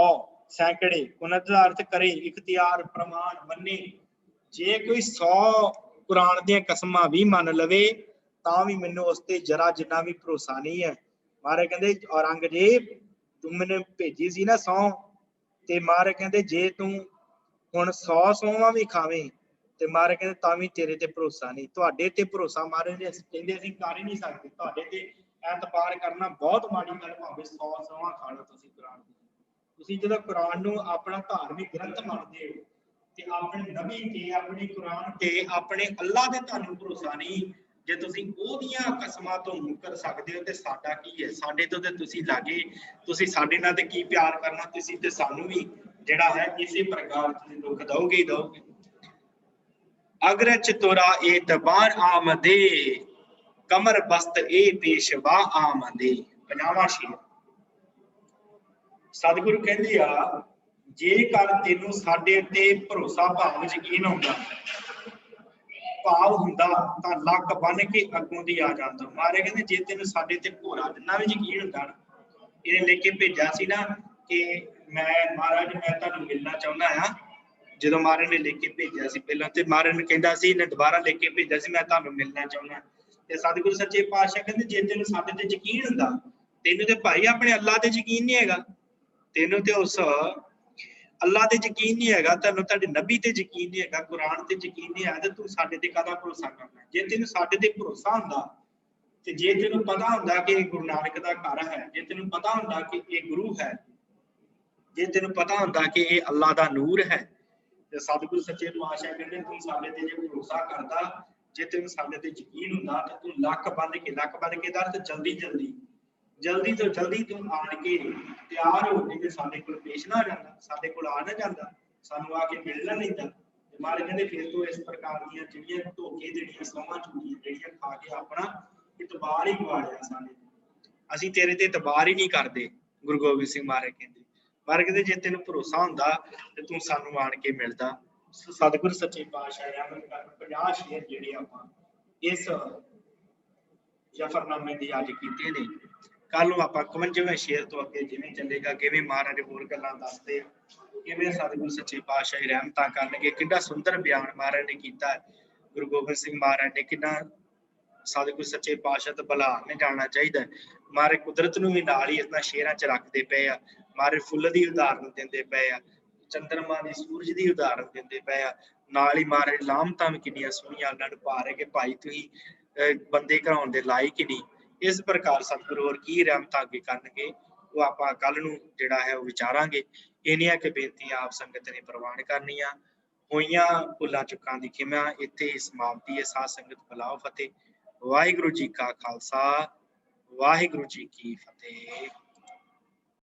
सैकड़े उन्नत दा अर्थ करे इख्तियार प्रमाण मन्ने जे कोई 100 कुरान दी कसमां भी मन लवे तां भी मैनू उस ते जरा जिन्ना भी भरोसा नहीं है। महाराज कहंदे औरंगजेब तू मैनू भेजी सी ना 100 ते महाराज कहंदे जे तू हुण 100 सौवां भी खावें ते महाराज कहंदे तां भी तेरे ते भरोसा नहीं, तुहाडे ते भरोसा महाराज ने कहंदे असीं कर ही नहीं सकदे, तुहाडे ते एतबार करना बहुत माड़ी गल, भावें 100 सौवां खा लो तुसीं कुरान दी। ਤੁਸੀਂ ਜਦੋਂ ਕੁਰਾਨ ਨੂੰ ਆਪਣਾ ਧਾਰਮਿਕ ਗ੍ਰੰਥ ਮੰਨਦੇ ਹੋ ਤੇ ਆਪਣੇ ਨਬੀ ਤੇ ਆਪਣੇ ਕੁਰਾਨ ਤੇ ਆਪਣੇ ਅੱਲਾ ਦੇ ਤੁਹਾਨੂੰ ਭਰੋਸਾ ਨਹੀਂ, ਜੇ ਤੁਸੀਂ ਉਹਦੀਆਂ ਕਸਮਾਂ ਤੋਂ ਮੁੱਕਰ ਸਕਦੇ ਹੋ ਤੇ ਸਾਡਾ ਕੀ ਹੈ, ਸਾਡੇ ਤੋਂ ਤੇ ਤੁਸੀਂ ਲਾਗੇ, ਤੁਸੀਂ ਸਾਡੇ ਨਾਲ ਤੇ ਕੀ ਪਿਆਰ ਕਰਨਾ, ਤੁਸੀਂ ਤੇ ਸਾਨੂੰ ਵੀ ਜਿਹੜਾ ਹੈ ਇਸੇ ਪ੍ਰਕਾਰ ਤੁਸੀਂ ਦੁੱਖ ਦਓਗੇ ਹੀ ਦਓਗੇ। ਅਗਰ ਚਤੁਰਾ ਇਹ ਦਬਾਰ ਆਮਦੇ ਕਮਰ ਬਸਤ ਇਹ ਪੇਸ਼ਵਾ ਆਮਦੇ। 50ਵਾਂ ਸ਼ੇਰ सतगुरु कहते आ जेकर तेनों साडे ते भरोसा भाव यकीन होंदा भाव हुंदा तां लक बन के अगों दी आ जांदा। महाराज कहंदे जे तेनों साडे ते भोरा जिन्ना भी यकीन हुंदा ना, इहने लिख के भेजा सी ना कि मैं महाराज मैं तुहानूं मिलना चाहुंदा आ, ਜਦੋਂ महाराज ने लिख के भेजा सी पहलां ते महाराज ने कहंदा सी इहने दुबारा लिख के भेजा सी मैं तुहानूं मिलना चाहुंदा, ते सतगुरु सच्चे पातशाह कहंदे जे तेनों साडे ते यकीन हुंदा, तेनों ते भाई अपने अल्लाह ते यकीन नहीं हैगा, तेनों ते उस अल्लाह ते यकीन नहीं हैगा, तेनों तुहाडे नबी ते यकीन नहीं हैगा, कुरान ते यकीन नहीं है, ते तू साडे ते काहदा भरोसा करना। जे तेनों साडे ते भरोसा हुंदा ते जे तेनों पता हुंदा कि गुरु नानक दा घर है, जे तेनों पता हुंदा कि ये गुरु है, जे तेनों पता हुंदा कि ये अल्लाह दा नूर है, ते सतगुरु सच्चे पातशाह कहंदे तू साडे ते जे भरोसा करदा, जे तेनों साडे ते यकीन हुंदा ते तू लक बन के दा ते जल्दी जल्दी तो जल्दी तू आन के तैयार हो के साडे कोल पेश ना जांदा, साडे कोल आ ना जांदा, सानू आके मिल ना लैंदा। ते महाराज कहंदे फिर तो इस प्रकार दी जिहड़ियां धोखे देणियां सौवां झूठियां जिहड़ियां खा के अपना इतबार ही गवा लिया साडे, ਅਸੀਂ तेरे ते इतबार ही नहीं करदे। गुरु गोबिंद सिंह महाराज कहंदे जे तैनूं भरोसा हुंदा ते तू सानू आण के मिलदा। सतगुरु सच्चे पातशाह रहमत कर 50 शेर जिहड़े आपां इस जफरनामे दी अज कीते ने, कल नूं आपां 51वें शेर तो अगे जिवें चलेगा किवें महाराज होर गल्लां दसदे किवें सतगुरु सच्चे पातशाह रहमतां करनगे। कितना सुंदर बयान महाराज ने कीता है गुरु गोबिंद सिंह महाराज ने, कितना सतगुरु सच्चे पातशाह तो भला ने जाना चाहिए। महाराज कुदरत नूं भी नाल ही इतना शेरां च रखदे पे आ, महाराज फुੱਲ दी उदाहरण दिंदे पे आ, चंद्रमा दी सूरज दी उदाहरण दिंदे पे आ, नाल ही महाराज लामतां भी किन्नियां सोहणियां उन्हां नूं पा रहे कि भाई तुसीं बंदे घराउण दे लायक ही नहीं। इस प्रकार सतगुरु होर की रहमत अगे करनगे वो आपां कल नूं जिहड़ा है वो विचारांगे। इन्नियां कि बेनतियां आप संगत ने प्रवान करनियां होईयां, भुल्लां चुक्कां दी खिमा इत्थे समाप्ति है। साध संगत बुलाओ फतेह। वाहिगुरू जी का खालसा वाहिगुरू जी की फतेह।